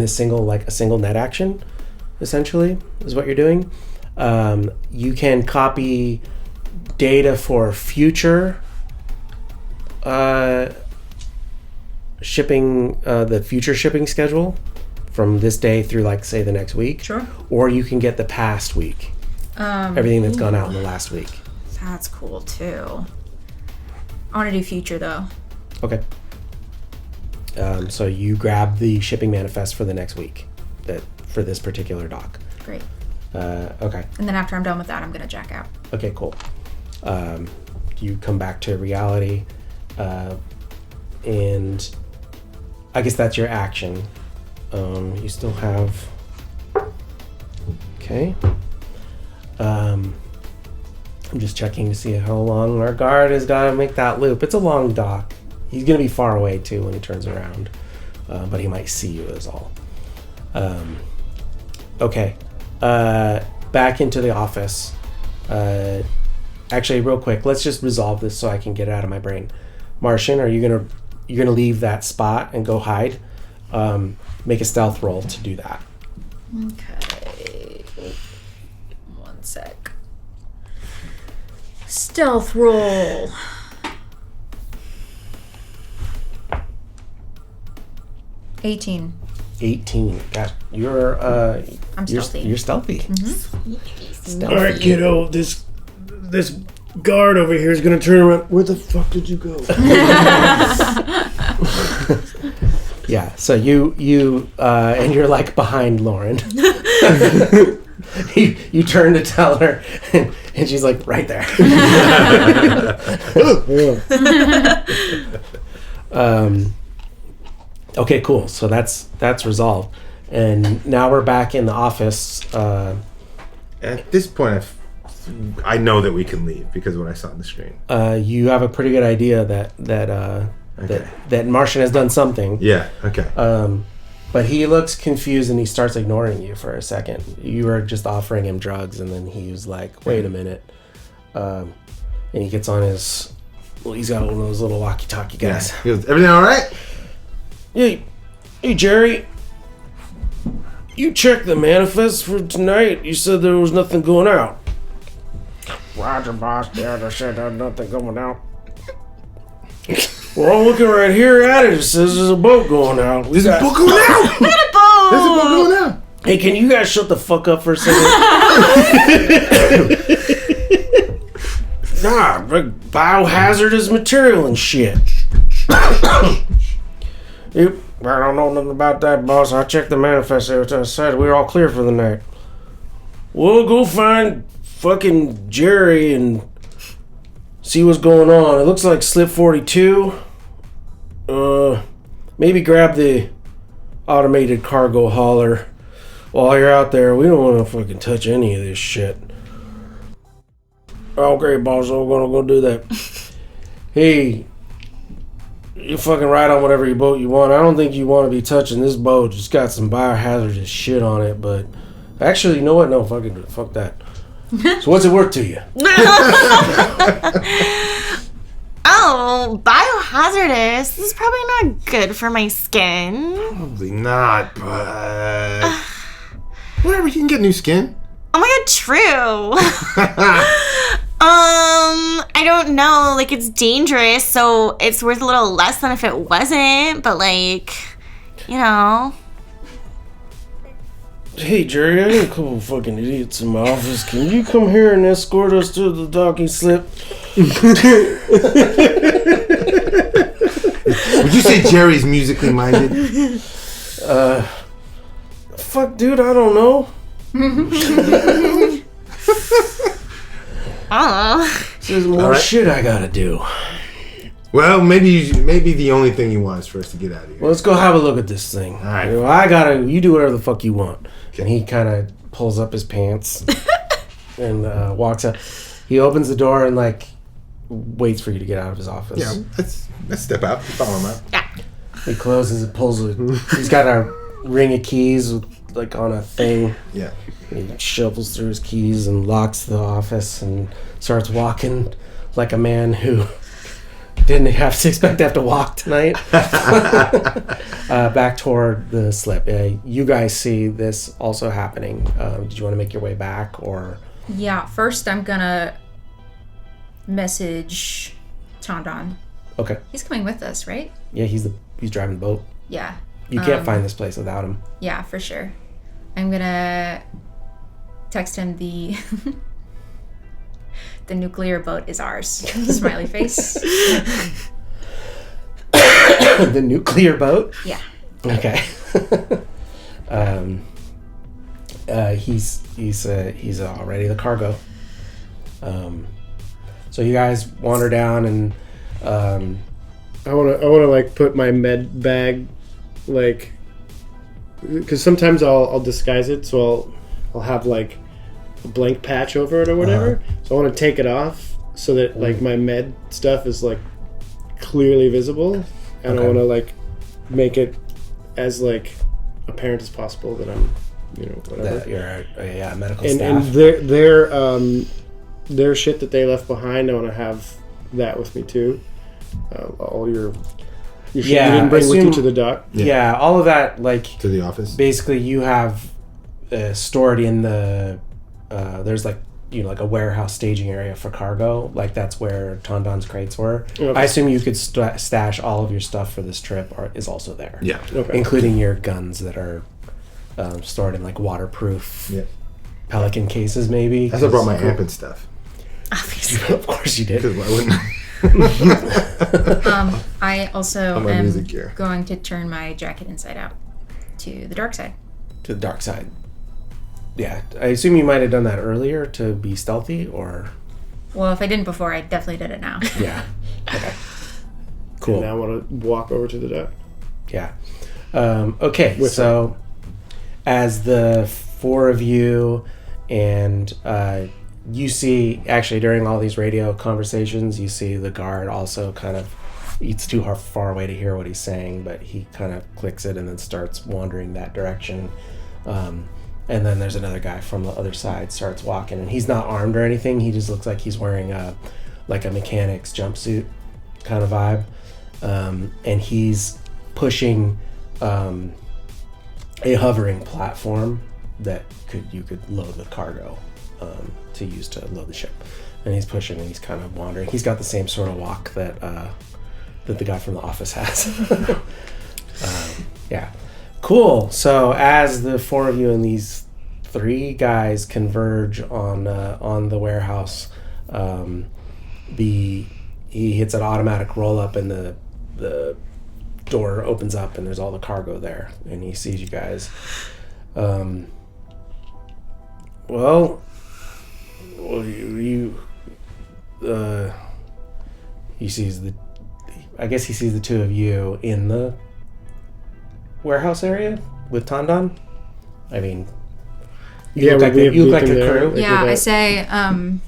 single net action, essentially, is what you're doing. You can copy data for future shipping, the future shipping schedule from this day through, like, say, the next week. Sure. Or you can get the past week. Everything that's gone out in the last week. That's cool too. I want to do future though. Okay. So you grab the shipping manifest for the next week, for this particular dock. Great. Okay. And then after I'm done with that, I'm gonna jack out. Okay, cool. You come back to reality, and I guess that's your action. You still have. Okay. I'm just checking to see how long our guard has got to make that loop. It's a long dock. He's going to be far away too when he turns around, but he might see you is all. Okay. Back into the office. actually, real quick, let's just resolve this so I can get it out of my brain. Martian, are you gonna leave that spot and go hide? Make a stealth roll to do that. Okay. One sec. Stealth roll. 18. 18. Gosh, you're I'm stealthy. You're stealthy. Mm-hmm. All right, kiddo. This guard over here is gonna turn around. Where the fuck did you go? Yeah. So you and you're like behind Loren. you turn to tell her, and she's like right there. Okay, cool. So that's resolved, and now we're back in the office. At this point, I know that we can leave because of what I saw on the screen. You have a pretty good idea that Martian has done something. Yeah. Okay. But he looks confused and he starts ignoring you for a second. You were just offering him drugs, and then he was like, "Wait a minute," and he gets on his. Well, he's got one of those little walkie-talkie guys. He goes, "Everything all right?" Hey, Jerry. You checked the manifest for tonight. You said there was nothing going out. Roger, boss. Yeah, I said there's nothing going out. Well, I'm looking right here at it. It says there's a boat going out. There's a boat going out. We got a boat. There's a boat going out. Hey, can you guys shut the fuck up for a second? Nah, like biohazardous material and shit. Yep, I don't know nothing about that, boss. I checked the manifest. It said we were all clear for the night. We'll go find fucking Jerry and see what's going on. It looks like slip 42. Maybe grab the automated cargo hauler while you're out there. We don't want to fucking touch any of this shit. Okay, boss, we're gonna go do that. Hey, you fucking ride on whatever boat you want. I don't think you want to be touching this boat. It's got some biohazardous shit on it, but actually, you know what? No, fuck that. So what's it worth to you? Oh, biohazardous. This is probably not good for my skin. Probably not, but whatever. You can get new skin. Oh my god, true. I don't know. Like, it's dangerous, so it's worth a little less than if it wasn't. But like, you know. Hey, Jerry, I got a couple of fucking idiots in my office. Can you come here and escort us to the docking slip? Would you say Jerry's musically minded? Fuck, dude, I don't know. There's more shit I gotta do. Well, maybe the only thing you want is for us to get out of here. Well, let's go have a look at this thing. All right. You do whatever the fuck you want. Okay. And he kind of pulls up his pants and walks out. He opens the door and like waits for you to get out of his office. Yeah, let's step out. Follow him out. Yeah. He closes it, pulls it. He's got a ring of keys like on a thing. Yeah. He shuffles through his keys and locks the office and starts walking like a man who didn't expect to have to walk tonight. Back toward the slip. You guys see this also happening. Did you want to make your way back or? Yeah, first I'm gonna message Chandon. Okay. He's coming with us, right? Yeah, he's driving the boat. Yeah. You can't find this place without him. Yeah, for sure. I'm gonna text him the nuclear boat is ours. Smiley face. The nuclear boat? Yeah. Okay. He's already the cargo. So you guys wander down and I wanna like put my med bag, like, because sometimes I'll disguise it, so I'll have like a blank patch over it or whatever. So I want to take it off so that like my med stuff is like clearly visible, and I want to like make it as like apparent as possible that I'm, whatever. That you're a medical And staff. their their shit that they left behind. I want to have that with me too. All your shit you didn't bring with you to the dock. Yeah, all of that, like to the office. Basically, you have stored in the there's like like a warehouse staging area for cargo. Like that's where Tondon's crates were. Okay. I assume you could stash all of your stuff for this trip is also there. Yeah, including your guns that are stored in like waterproof Pelican cases, maybe. I brought my amp and stuff. Obviously. Of course you did. Because why wouldn't I? I also am going to turn my jacket inside out to the dark side. To the dark side. Yeah, I assume you might have done that earlier to be stealthy, or... Well, if I didn't before, I definitely did it now. Yeah. Okay. Cool. And now I want to walk over to the dock. Yeah. Okay, so as the four of you and you see, actually during all these radio conversations, you see the guard also kind of, it's too far away to hear what he's saying, but he kind of clicks it and then starts wandering that direction. And then there's another guy from the other side starts walking, and he's not armed or anything. He just looks like he's wearing a mechanic's jumpsuit kind of vibe. And he's pushing a hovering platform that you could load with cargo to use to load the ship. And he's pushing, and he's kind of wandering. He's got the same sort of walk that the guy from the office has. Yeah. Cool. So as the four of you and these three guys converge on the warehouse, he hits an automatic roll up, and the door opens up, and there's all the cargo there, and he sees you guys. He sees he sees the two of you in the warehouse area with Tondon. I mean, you look like the crew. Yeah, I say, I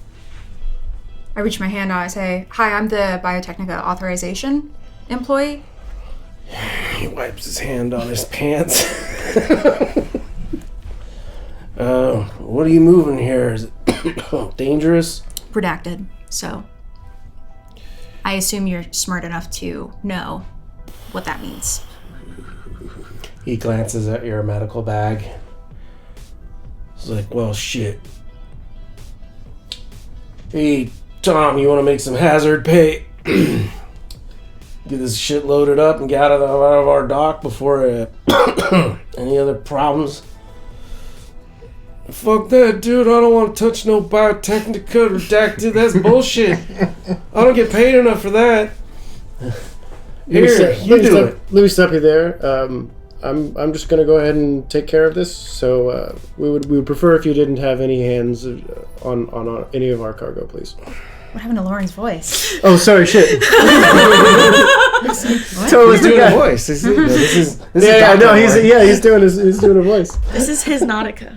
reach my hand out. I say, "Hi, I'm the Biotechnica authorization employee." He wipes his hand on his pants. What are you moving here? Is it dangerous? Redacted. So, I assume you're smart enough to know what that means. He glances at your medical bag. He's like, well, shit. Hey, Tom, you want to make some hazard pay? Get this shit loaded up and get out of our dock before any other problems. Fuck that, dude. I don't want to touch no Biotechnica redacted. That's bullshit. I don't get paid enough for that. Here, you do it. Let me stop you there. I'm just gonna go ahead and take care of this. So we would prefer if you didn't have any hands on any of our cargo, please. What happened to Loren's voice? Oh, sorry, shit. Totally doing a voice. This is he's doing a voice. This is his Nautica.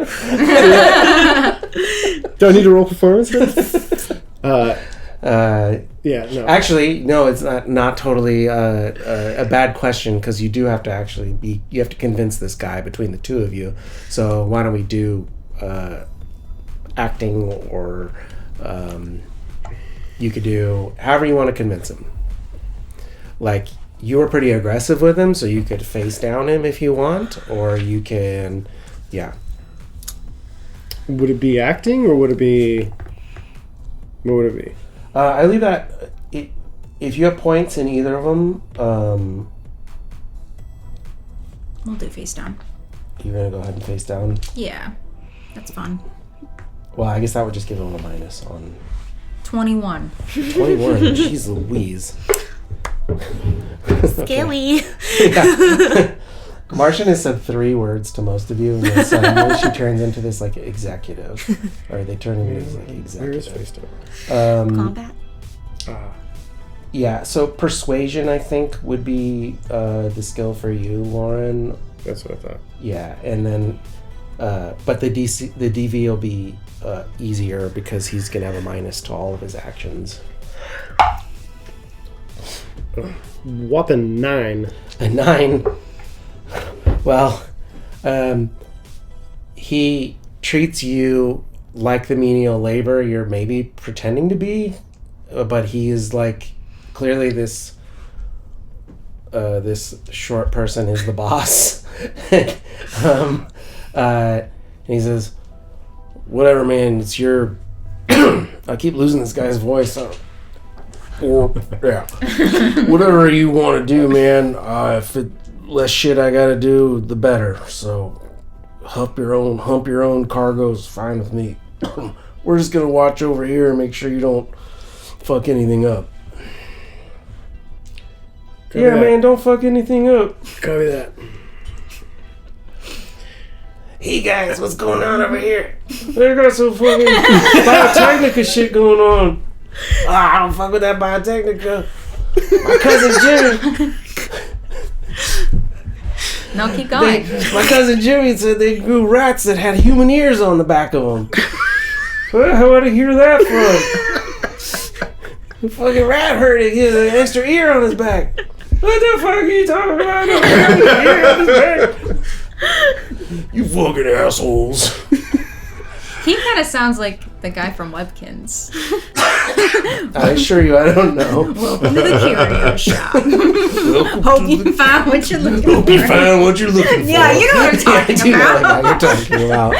Do I need to roll performance for this? Yeah, no. Actually, no, it's not totally a bad question, because you do have to you have to convince this guy between the two of you. So why don't we do acting, or you could do however you want to convince him. Like, you were pretty aggressive with him, so you could face down him if you want, or you can, yeah. Would it be acting, or would it be... What would it be? I leave that... If you have points in either of them... We'll do face down. You're going to go ahead and face down? Yeah, that's fun. Well, I guess that would just give him a minus on... 21. 21? Jeez Louise. Scary. Yeah. Martian has said 3 words to most of you, and then suddenly she turns into this like executive, or they turn into this like executive. Combat. Yeah. So persuasion, I think, would be the skill for you, Loren. That's what I thought. Yeah, and then, but the DV will be easier because he's gonna have a minus to all of his actions. Whopping 9. A 9. Well, he treats you like the menial labor you're maybe pretending to be, but he is like clearly this short person is the boss. And he says, "Whatever, man. It's your." I keep losing this guy's voice. Whatever you want to do, man. If less shit I gotta do, the better. So, hump your own cargo's fine with me. We're just gonna watch over here and make sure you don't fuck anything up. Copy yeah, that. man, don't fuck anything up. Copy that. Hey guys, what's going on over here? They got some fucking Biotechnica shit going on. I don't fuck with that Biotechnica. My cousin Jimmy. No, keep going. My cousin Jimmy said they grew rats that had human ears on the back of them. How would I hear that from? The fucking rat heard it. He had an extra ear on his back. What the fuck are you talking about? I don't have an ear on his back. You fucking assholes. He kind of sounds like the guy from Webkins. I assure you, I don't know. Welcome to the curio shop. Hope you found what you're looking for. Hope you found what you're looking for. Yeah, you know what I'm talking I do know about. what you're talking about.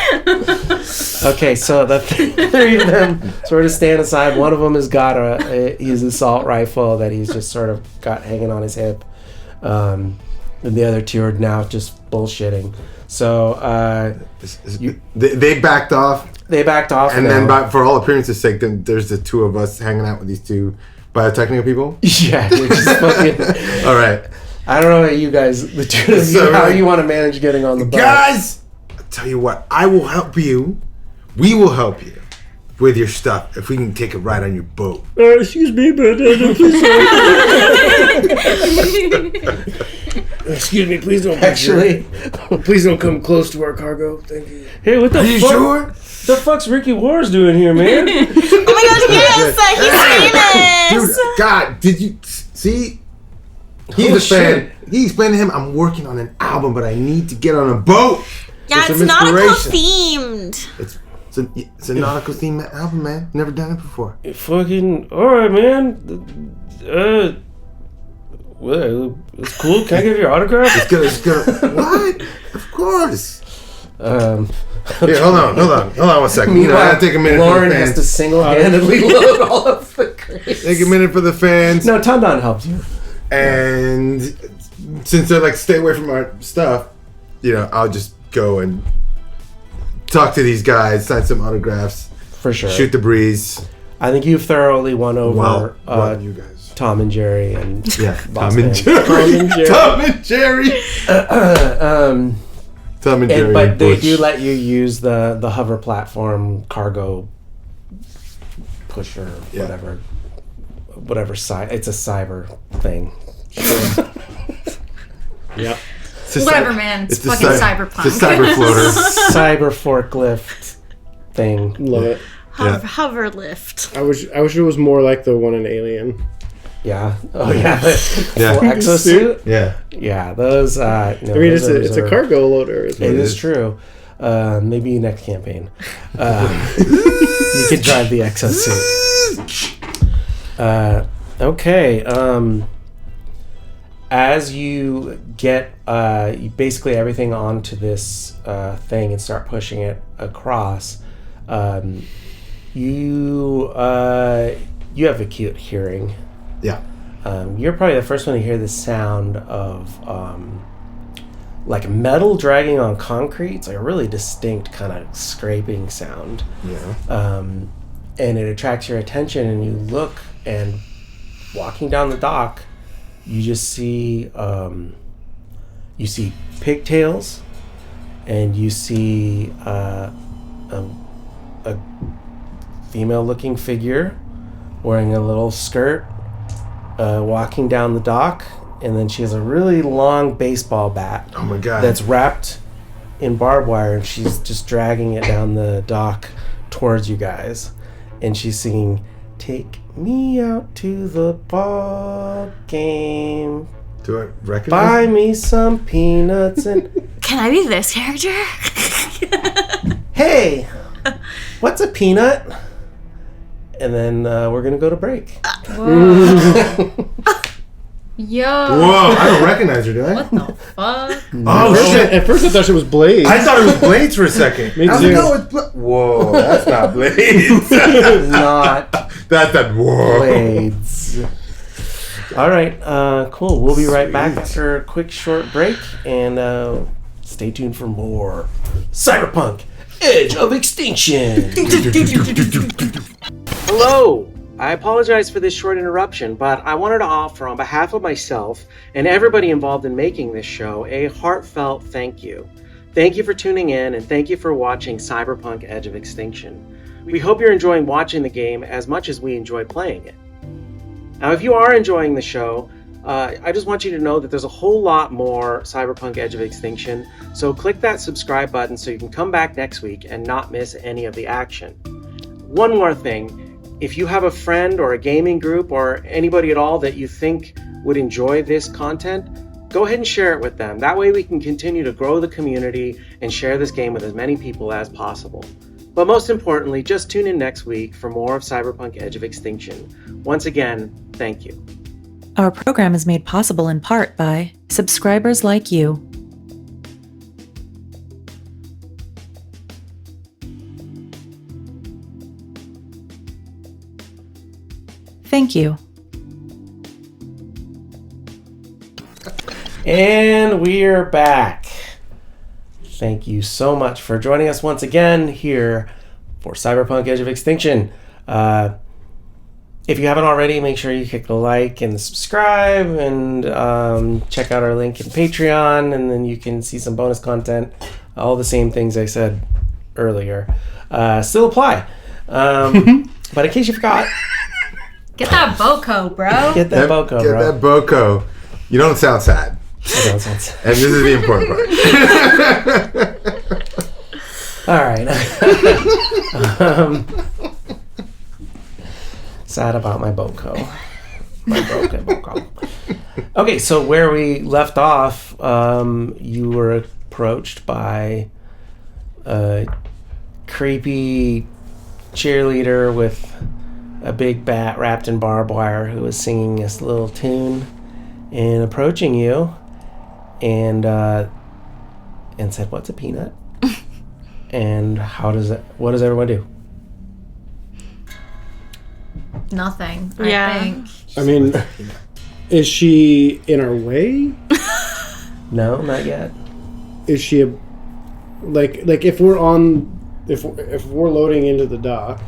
Okay, so the three of them sort of stand aside. One of them has got his assault rifle that he's just sort of got hanging on his hip. And the other two are now just bullshitting. So they backed off. They backed off. And then, for all appearances' sake, then there's the two of us hanging out with these two Biotechnica people. Yeah, they're just fucking. All right. I don't know about you guys, the two of you, how you want to manage getting on the boat. Guys, I'll tell you what, I will help you. We will help you with your stuff if we can take a ride on your boat. Excuse me, but please. Excuse me, please don't. Actually, please don't come close to our cargo. Thank you. Hey, what the fuck? Are you sure? The fuck's Ricky Wars doing here, man? Oh my gosh, yes! He's famous! Dude, God, did you see? He's a fan. He explained to him, I'm working on an album, but I need to get on a boat. Yeah, it's nautical themed. It's a nautical themed album, man. Never done it before. Fucking alright, man. Well, it's cool. Can I give your autograph? It's gonna. What? Of course. Here, hold on 1 second. You know, I gotta take a minute. Loren for the fans. has to single-handedly load all of the crates. Take a minute for the fans. No, Tom Don helped you. And since they're like, stay away from our stuff, you know, I'll just go and talk to these guys, sign some autographs, For sure. shoot the breeze. I think you've thoroughly won over You guys. Tom and Jerry and Yeah, Boss Tom and Man. Jerry. Tom and Jerry. Tom and Jerry. But they Bush. do let you use the hover platform cargo pusher, whatever side. It's a cyber thing. Yeah. Whatever, man. It's fucking cyberpunk. It's a cyber floater. Cyber forklift thing. Love it. Hover lift. I wish it was more like the one in Alien. Yeah. Oh yeah. Yeah. Full exosuit. Yeah. Yeah. Those. I mean, it's a cargo loader. It is true. Maybe next campaign. You could drive the exosuit. Okay. As you get basically everything onto this thing and start pushing it across, you have acute hearing. Yeah. You're probably the first one to hear the sound of like metal dragging on concrete. It's like a really distinct kind of scraping sound. Yeah. And it attracts your attention, and you look, and walking down the dock, you just see pigtails, and you see a female-looking figure wearing a little skirt, walking down the dock, and then she has a really long baseball bat. Oh my God. That's wrapped in barbed wire, and she's just dragging it down the dock towards you guys, and she's singing, "Take me out to the ball game. Do I recognize? Buy me some peanuts and..." Can I be this character? Hey! What's a peanut? And then we're going to go to break. Yo. Whoa, I don't recognize her, do I? What the fuck? Oh, shit. At first I thought it was Blades. I thought it was Blades for a second. Me I was too. like, no, it's Whoa, that's not Blades. Not That's that. Whoa. Blades. All right, cool. We'll be right back after a quick short break, and stay tuned for more Cyberpunk Edge of Extinction. Hello. I apologize for this short interruption, but I wanted to offer on behalf of myself and everybody involved in making this show a heartfelt thank you. Thank you for tuning in, and thank you for watching Cyberpunk Edge of Extinction. We hope you're enjoying watching the game as much as we enjoy playing it. Now, if you are enjoying the show, I just want you to know that there's a whole lot more Cyberpunk Edge of Extinction, so click that subscribe button so you can come back next week and not miss any of the action. One more thing. If you have a friend or a gaming group or anybody at all that you think would enjoy this content, go ahead and share it with them. That way we can continue to grow the community and share this game with as many people as possible. But most importantly, just tune in next week for more of Cyberpunk Edge of Extinction. Once again, thank you. Our program is made possible in part by subscribers like you. Thank you. And we're back. Thank you so much for joining us once again here for Cyberpunk Edge of Extinction. If you haven't already, make sure you click the like and the subscribe, and check out our link in Patreon, and then you can see some bonus content. All the same things I said earlier still apply. But in case you forgot, Get that Boco, bro. get that Boco, bro. Get that Boco. You don't sound sad. I don't sound sad. And this is the important All right. Sad about my Boco. My broken Boco. Okay, so where we left off, you were approached by a creepy cheerleader with a big bat wrapped in barbed wire who was singing this little tune and approaching you and said, "What's a peanut?" And what does everyone do? Nothing. Yeah. I think. I mean, is she in our way? No, not yet. Is she like if we're loading into the dock,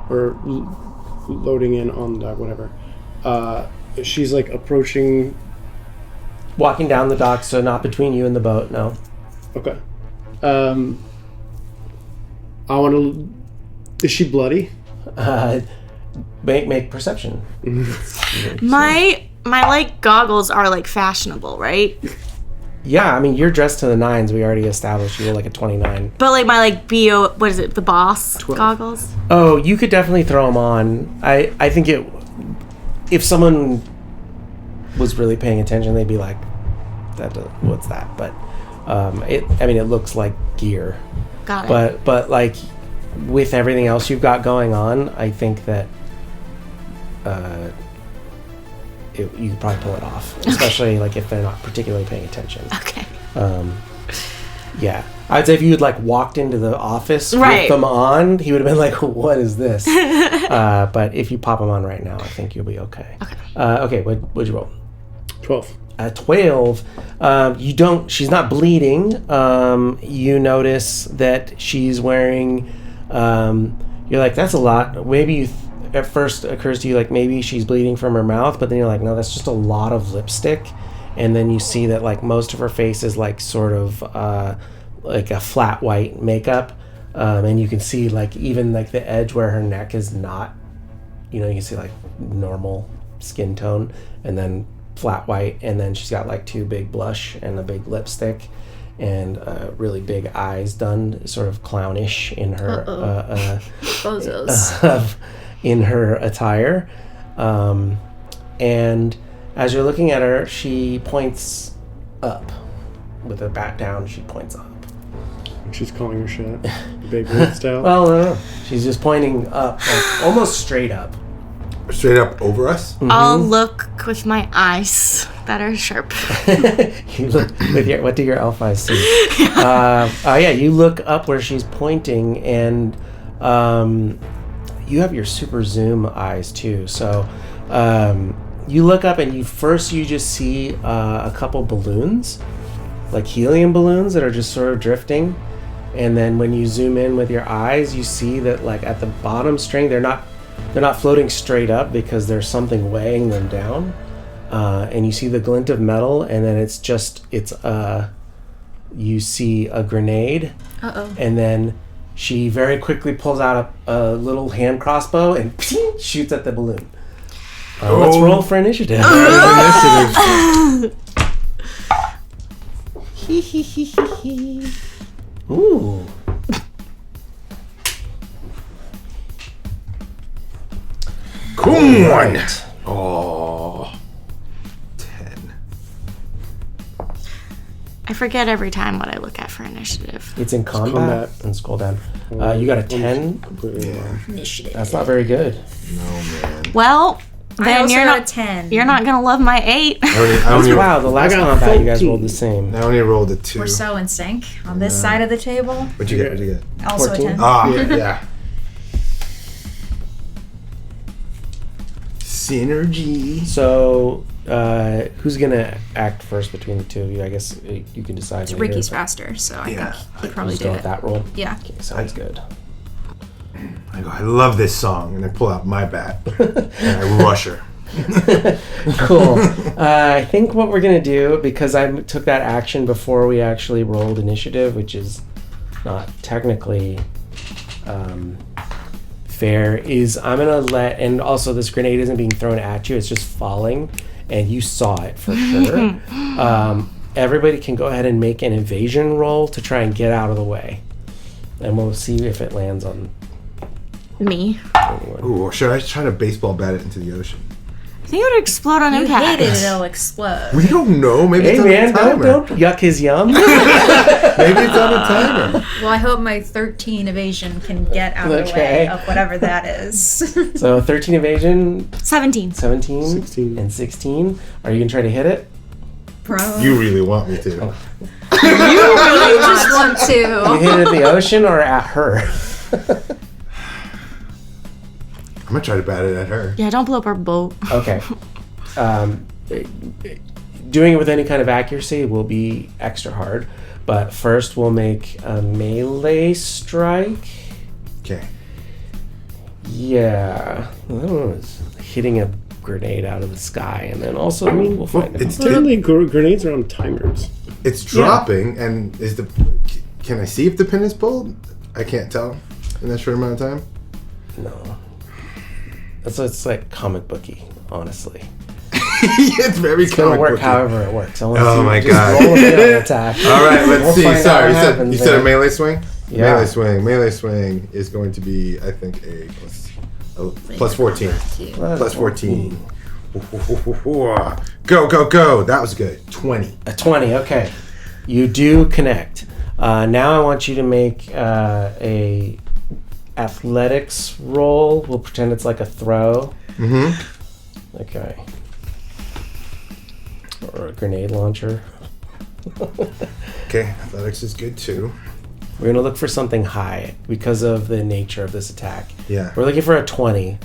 or loading in on the dock, whatever, she's like approaching, Walking down the dock, so not between you and the boat, no. okay. I want to. Is she bloody? Make perception. My like goggles are like fashionable, right? Yeah, I mean, you're dressed to the nines. We already established you were like a 29. But like my like BO, what is it? The boss 12. goggles. Oh, you could definitely throw them on. I think if someone was really paying attention, they'd be like, "What's that?" But it looks like gear. Got it. But like with everything else you've got going on, I think that you could probably pull it off, especially like if they're not particularly paying attention. Okay. Yeah, I'd say if you had like walked into the office Right. with them on, he would have been like, "What is this?" But if you pop them on right now, I think you'll be okay. Okay. Okay. What'd you roll? 12. 12. You don't. She's not bleeding. You notice that she's wearing. You're like, that's a lot. Maybe at first occurs to you like maybe she's bleeding from her mouth, but then you're like, no, that's just a lot of lipstick. And then you see that like most of her face is like sort of like a flat white makeup, and you can see like even like the edge where her neck is not, you can see like normal skin tone, and then flat white, and then she's got like two big blush and a big lipstick and really big eyes done sort of clownish in her Bozos. in her attire, and as you're looking at her, she points up with her back down. She points up. She's calling her shit. Big Red style. Well, no. She's just pointing up, like, almost straight up. Straight up over us? I'll look with my eyes that are sharp. You look with your, what do your elf eyes see? You look up where she's pointing, and you have your super zoom eyes too. So you look up, and you just see a couple balloons, like helium balloons that are just sort of drifting. And then when you zoom in with your eyes, you see that, like, at the bottom string, they're not floating straight up because there's something weighing them down. And you see the glint of metal, and then you see a grenade. Uh-oh. And then she very quickly pulls out a little hand crossbow and shoots at the balloon. Let's roll for initiative. Ooh. Cool one. Right. Oh. 10. I forget every time what I look at for initiative. It's in combat. And scroll down. You got a 10. Completely wrong. Initiative. That's not very good. No, man. Well, I then also you're got not a 10. You're not gonna love my 8. I only Wow, the last I got combat you guys 14. rolled the same. rolled a 2. We're so in sync. On this side of the table, What'd you get? also 14? a 10. Ah, yeah. Synergy. So, who's gonna act first between the two of you? I guess you can decide. It's later, Ricky's but faster, so I Yeah. think he'd probably just do go it. with that roll. Yeah. Okay, sounds good. I go, I love this song. And I pull out my bat. And I rush her. Cool. I think what we're gonna do, because I took that action before we actually rolled initiative, which is not technically fair, is I'm gonna and also this grenade isn't being thrown at you, it's just falling, and you saw it for sure. Everybody can go ahead and make an evasion roll to try and get out of the way, and we'll see if it lands on Me. anyone. Ooh, or should I try to baseball bat it into the ocean? I think it would explode on You impact. hate it, it'll explode. We don't know. Maybe Hey it's on man, a timer. don't yuck his yum. Maybe it's on a timer. Well, I hope my 13 evasion can get out of the Okay. way of whatever that is. So 13 evasion, 17, 17. 16. and 16. Are you gonna try to hit it? Bro. You really want me to. really just want You to. hit it at the ocean or at her? I'm going to try to bat it at her. Yeah, don't blow up our boat. Okay. Doing it with any kind of accuracy will be extra hard, but first we'll make a melee strike. Okay. Yeah, I don't know. It's hitting a grenade out of the sky, and then also we'll find out. It's Apparently, grenades are on timers. It's dropping, and can I see if the pin is pulled? I can't tell in that short amount of time. No, it's like comic booky, honestly. It's very It's gonna comic work booky. however it works. I wanna Oh see- my just God. Roll a melee attack. All right, let's We'll see. find out Sorry, what happens you said a there. melee swing? Yeah. Melee swing is going to be, I think, plus 14. Plus 14. Go, go, go. That was good. 20. A 20, okay. You do connect. Now I want you to make a athletics roll. We'll pretend it's like a throw. Mm-hmm. Okay. Or a grenade launcher. Okay, athletics is good too. We're going to look for something high because of the nature of this attack. Yeah. We're looking for a 20.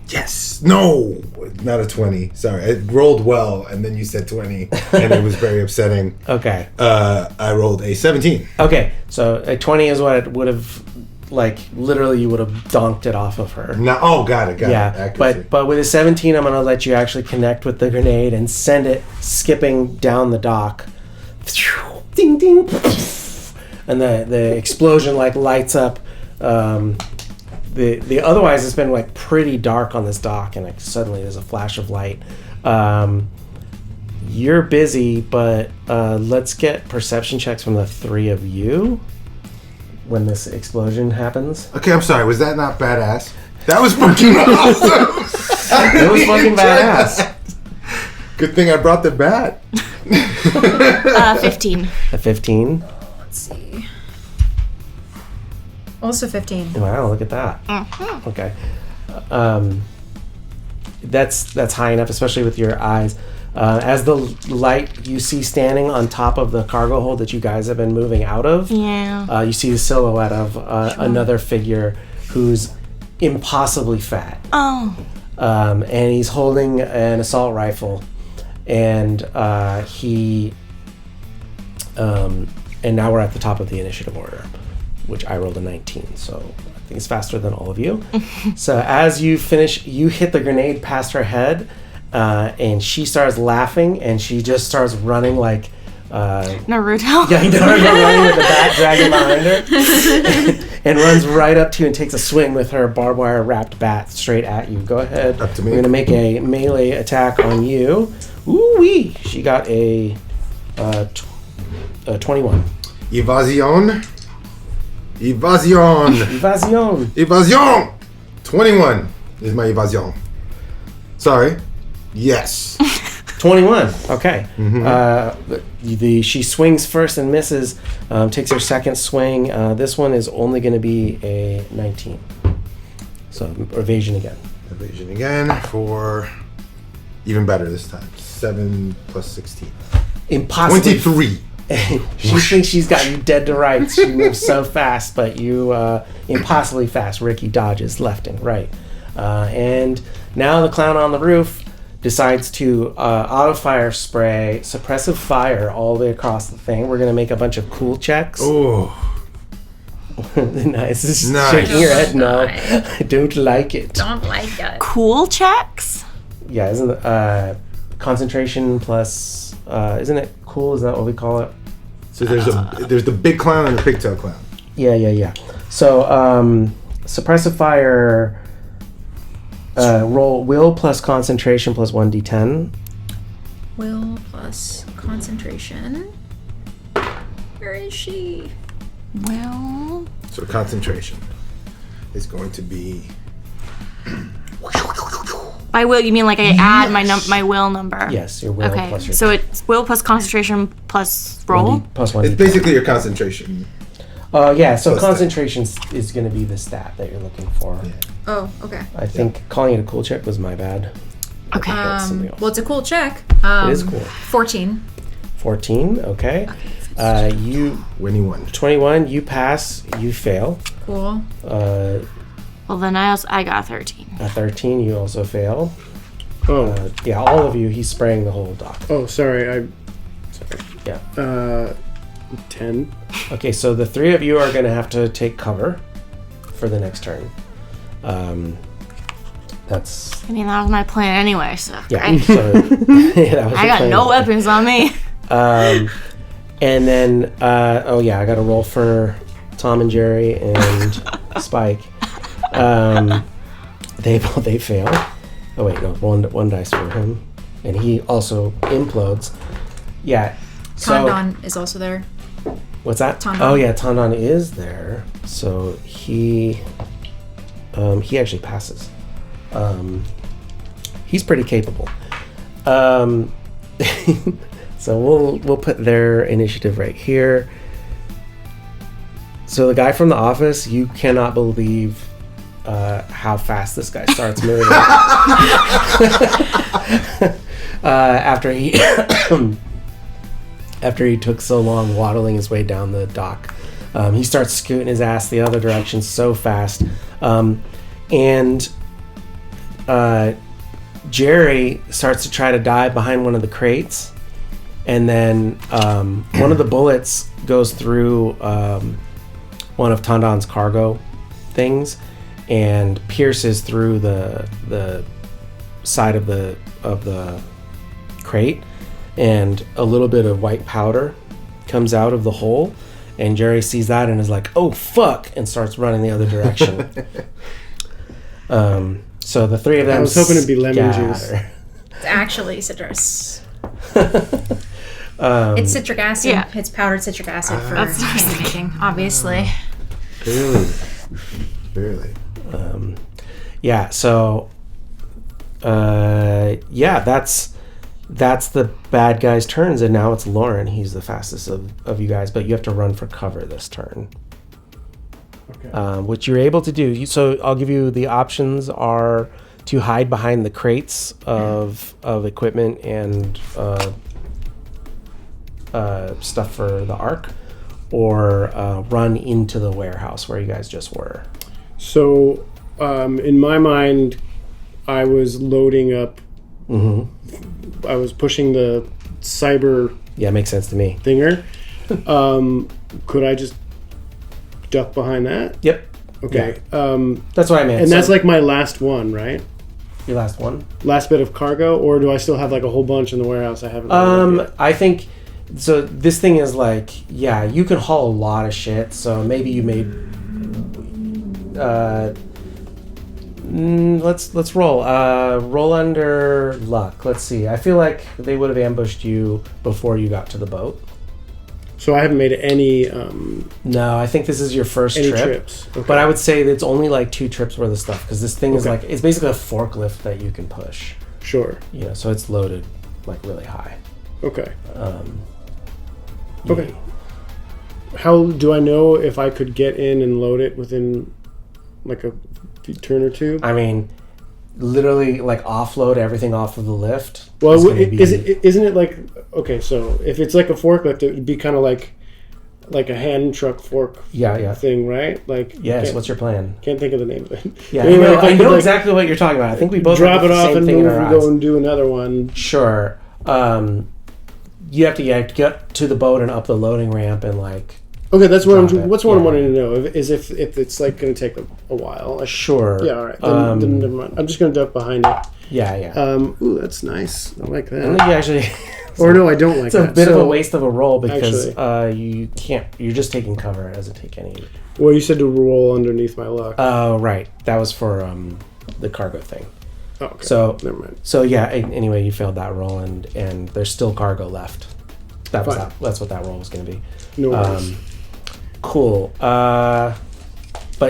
Yes. No, not a 20. Sorry, it rolled well, and then you said 20, and it was very upsetting. Okay. I rolled a 17. Okay, so a 20 is what it would have, like, literally you would have donked it off of her. No, oh, got it. Yeah, Accuracy. but with a 17, I'm going to let you actually connect with the grenade and send it skipping down the dock. Ding, ding. And the explosion, like, lights up. The otherwise it's been, like, pretty dark on this dock, and, like, suddenly there's a flash of light. You're busy, but let's get perception checks from the three of you when this explosion happens. Okay, I'm sorry. Was that not badass? That was fucking awesome. It was fucking badass. Good thing I brought the bat. 15. A 15. Let's see. Also 15. Wow, look at that. Okay. That's high enough, especially with your eyes. As the light you see standing on top of the cargo hold that you guys have been moving out of, you see the silhouette of another figure who's impossibly fat. And he's holding an assault rifle, and and now we're at the top of the initiative order, which I rolled a 19, so I think it's faster than all of you. So as you finish, you hit the grenade past her head, and she starts laughing, and she just starts running like Naruto. Yeah, running with the bat dragging behind her, and runs right up to you and takes a swing with her barbed wire wrapped bat straight at you. Go ahead. Up to me. We're gonna make a melee attack on you. Ooh wee! She got a 21. Evasion. Evasion. 21 is my evasion. Sorry. Yes. 21. Okay. She swings first and misses. Takes her second swing. This one is only going to be a 19. So evasion again. Evasion again for even better this time. 7 plus 16. Impossible. 23. She thinks she's got you dead to rights. She moves so fast, but you impossibly fast. Ricky dodges left and right. And now the clown on the roof decides to auto fire spray suppressive fire all the way across the thing. We're gonna make a bunch of cool checks. Oh, nice. Nice. Shaking your head. No, I don't like it. Don't like it. Cool checks? Yeah, isn't it concentration plus? Isn't it cool? Is that what we call it? so there's the big clown and the pigtail clown. Yeah. So suppressive fire. Roll will plus concentration plus 1d10. Will plus concentration. Where is she? Well... So concentration is going to be. By will, you mean like I add my will number? Yes, your will Okay, plus your so it's will plus concentration plus roll? plus 1d10. It's basically your concentration. Yeah, so Plus concentration is going to be the stat that you're looking for. Yeah. Oh, okay. I think calling it a cool check was my bad. Okay. That's something else. Well, it's a cool check. It is cool. 14. 14, okay. You 21. 21, you pass, you fail. Cool. Well, then I got 13. A 13, you also fail. Oh, Yeah, all of you, he's spraying the whole dock. sorry. Yeah. 10. Okay, so the three of you are going to have to take cover for the next turn. That's... I mean, that was my plan anyway, so... Yeah, Right? so, that was I the got plan. no weapons on me. And then, I got to roll for Tom and Jerry and Spike. They fail. Oh wait, no, one dice for him, and he also implodes. Yeah. So Tondon is also there. what's that? Tondon. Oh yeah, Tondon is there. So he actually passes. He's pretty capable. So we'll put their initiative right here. So the guy from the office, you cannot believe how fast this guy starts moving. After he took so long waddling his way down the dock, he starts scooting his ass the other direction so fast, and Jerry starts to try to dive behind one of the crates. And then one of the bullets goes through one of Tondon's cargo things and pierces through the side of the crate, and a little bit of white powder comes out of the hole. And Jerry sees that and is like, "Oh fuck!" and starts running the other direction. So the three of them. I was hoping it'd be lemon juice. It's actually citrus. It's citric acid. Yeah. It's powdered citric acid for That's what I was candy making, obviously. Barely. Yeah. So. That's the bad guy's turns, and now it's Loren. He's the fastest of you guys, but you have to run for cover this turn. which you're able to do. So I'll give you the options are to hide behind the crates of equipment and stuff for the Ark, or run into the warehouse where you guys just were. So, in my mind, I was loading up. Mm-hmm. I was pushing the cyber. Yeah, makes sense to me. Thinger. Could I just duck behind that? Yep. Okay. Yeah. That's what I meant. And that's like my last one, right? Your last one? Last bit of cargo, or do I still have like a whole bunch in the warehouse I haven't loaded yet? I think so. This thing is like, yeah, you can haul a lot of shit. So maybe you made. Let's roll. Roll under luck. Let's see. I feel like they would have ambushed you before you got to the boat. So I haven't made any. No, I think this is your first trip. Trips. Okay. But I would say that it's only like 2 trips worth of stuff because this thing is like, it's basically a forklift that you can push. Sure. You know, so it's loaded like really high. Okay. Yeah. Okay. How do I know if I could get in and load it within like a turn or two? I mean, literally like offload everything off of the lift. Well, isn't it like, okay, so if it's like a forklift, it would be kind of like a hand truck fork thing, right? Like, yes, what's your plan? Can't think of the name of it. Yeah, anyway, I know exactly what you're talking about. I think we both drop it the off same and thing move in our and eyes. go and do another one. Sure. You have to get to the boat and up the loading ramp and like. Okay, that's what I'm wanting to know. Is if it's like going to take a while. Sure. Yeah. All right. Then never mind. I'm just going to duck behind it. Yeah. Ooh, that's nice. I like that. I think you actually. Or no, I don't like that. It's a bit of a waste of a roll because you can't. You're just taking cover. It doesn't take any. Well, you said to roll underneath my luck. Oh, right. That was for the cargo thing. Oh, okay. So never mind. So yeah. Anyway, you failed that roll, and there's still cargo left. That's what that roll was going to be. No worries. Cool. But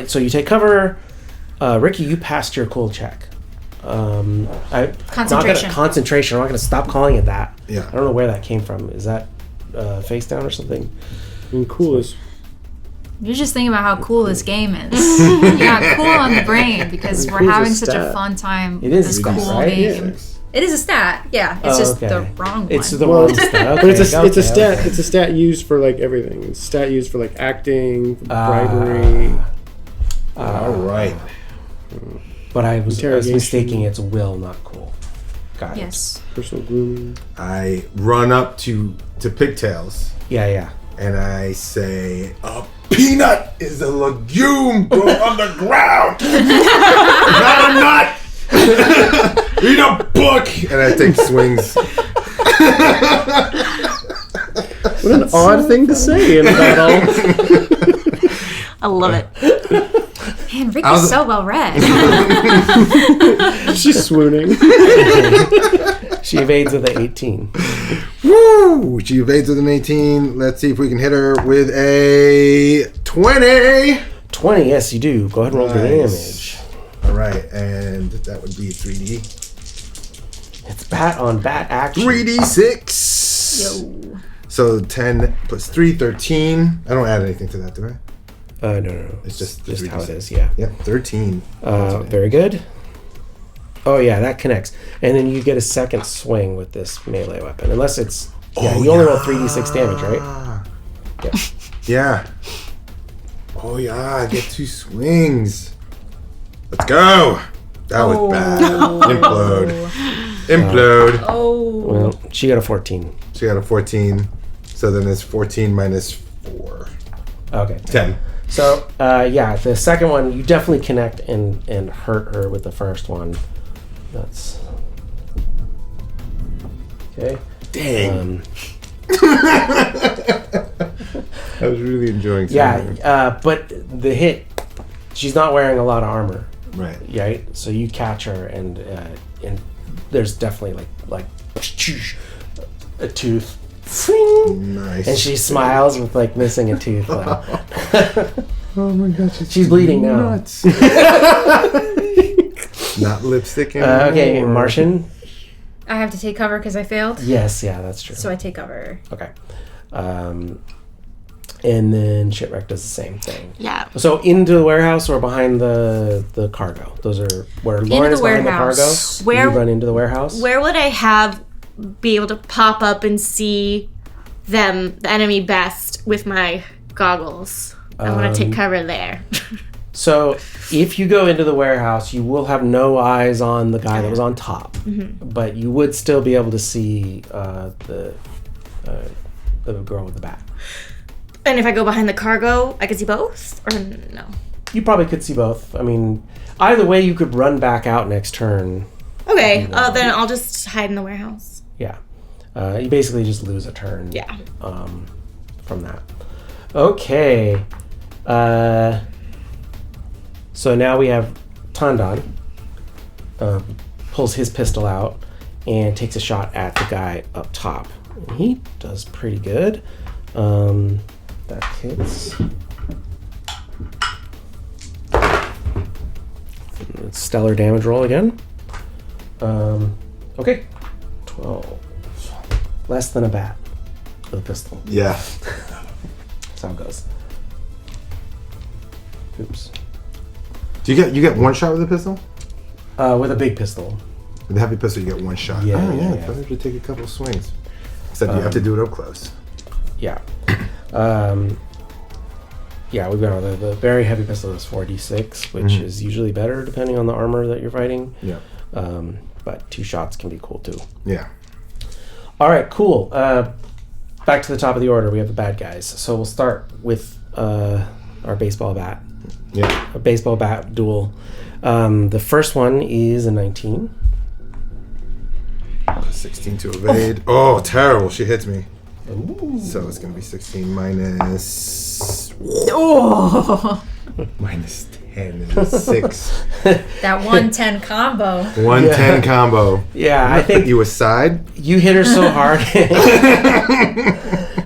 so you take cover. Ricky, you passed your cool check. Concentration. Concentration. I'm not going to stop calling it that. Yeah. I don't know where that came from. Is that face down or something? And cool is. You're just thinking about how cool this game is. You got cool on the brain because we're having such a fun time with this cool game. Yeah. It is a stat. Yeah, it's just the wrong one. It's the wrong stat. Okay, but it's a stat. Okay. It's a stat used for like everything. It's a stat used for like acting, bribery. All right. But I was mistaking. It's will, not cool. Got it. Yes. Personal grooming. I run up to Pigtails. Yeah. And I say, a peanut is a legume grown on the ground. Not a nut. Read a book. And I take swings. What an odd thing to say in a battle. I love it. Man, Ricky's so well read. She's swooning. She evades with an 18. Woo! She evades with an 18. Let's see if we can hit her with a 20. 20, yes, you do. Go ahead and roll the damage. All right, and that would be 3D. It's bat on bat action. 3D6. Yo. So 10 plus 3, 13. I don't add anything to that, do I? No. It's just how it is, yeah. Yep, 13. Very good. Oh, yeah, that connects. And then you get a second swing with this melee weapon. Unless it's... Yeah, you only roll 3d6 damage, right? Yeah. Yeah. Oh, yeah, I get 2 swings. Let's go. That was bad. Implode. Well, she got a 14. She got a 14. So then it's 14 minus 4. Okay. 10. So, the second one, you definitely connect and hurt her with the first one. That's... Okay. Dang. I was really enjoying it. Yeah, but the hit, she's not wearing a lot of armor. Right. Right? So you catch her and there's definitely like a tooth. Nice. And she smiles with like missing a tooth. Oh my god, she's bleeding now. Nuts. Not lipstick anymore. Okay, Martian. I have to take cover because I failed? Yes, yeah, that's true. So I take cover. Okay. And then Shipwreck does the same thing. Yeah. So into the warehouse or behind the cargo? Those are where Loren is behind the cargo. Where you run into the warehouse? Where would I be able to pop up and see the enemy best with my goggles? I want to take cover there. So if you go into the warehouse, you will have no eyes on the guy that was on top, but you would still be able to see the girl with the bat. And if I go behind the cargo, I could see both? Or no? You probably could see both. I mean, either way, you could run back out next turn. Okay, then I'll just hide in the warehouse. Yeah. You basically just lose a turn. Yeah. From that. Okay. So now we have Tandan pulls his pistol out and takes a shot at the guy up top. And he does pretty good. That hits. Stellar damage roll again. Okay. 12. Less than a bat with a pistol. Yeah. That's how it goes. Oops. Do you get one shot with a pistol? With a big pistol. With a heavy pistol, you get one shot. Yeah, Oh, yeah. I thought you should take a couple of swings. Except you have to do it up close. Yeah. Yeah, we've got the very heavy pistol is 4d6, which is usually better depending on the armor that you're fighting. Yeah. But 2 shots can be cool too. Yeah. All right, cool. Back to the top of the order, we have the bad guys. So we'll start with our baseball bat. Yeah. A baseball bat duel. The first one is a 19. 16 to evade. Oh, terrible. She hits me. Ooh. So it's going to be 16 minus... Oh, minus 10 is 6. that 110 combo. 110 combo. Yeah, I think you aside. you hit her so hard.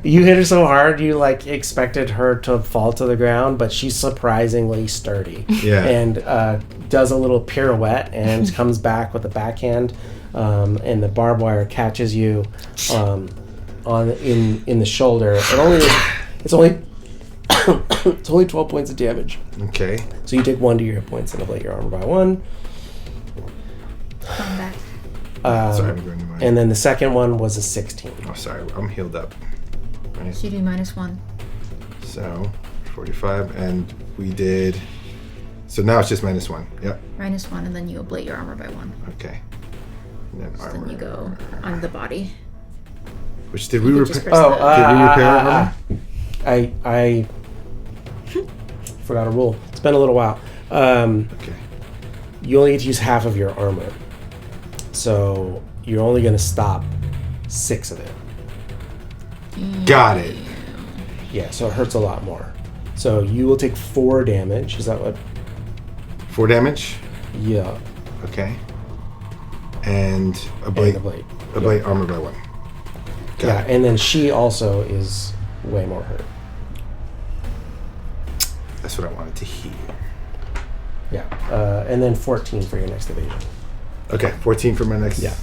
You hit her so hard, you like expected her to fall to the ground, but she's surprisingly sturdy. Yeah. And does a little pirouette and comes back with a backhand, and the barbed wire catches you in the shoulder. It's only 12 points of damage. Okay. So you take 1 to your hit points and ablate your armor by 1. Combat. Sorry, I'm going to mine. And then the second one was a 16. Oh, sorry. I'm healed up. Right. So you do -1. So 45, and we did. So now it's just -1. Yep. -1, and then you ablate your armor by 1. Okay. And then So armor. then you go on the body. Which did we You could just repair? press that. Did we repair armor? I forgot a rule. It's been a little while. Okay. You only get to use half of your armor. So you're only going to stop 6 of it. Got it. Yeah, so it hurts a lot more. So you will take 4 damage. Is that what? 4 damage. Yeah. Okay. And ablate Ablate. armor by 1. Got Yeah, it. and then she also is way more hurt. That's what I wanted to hear. Yeah. And then 14 for your next evasion. Okay, 14 for my next. Yeah.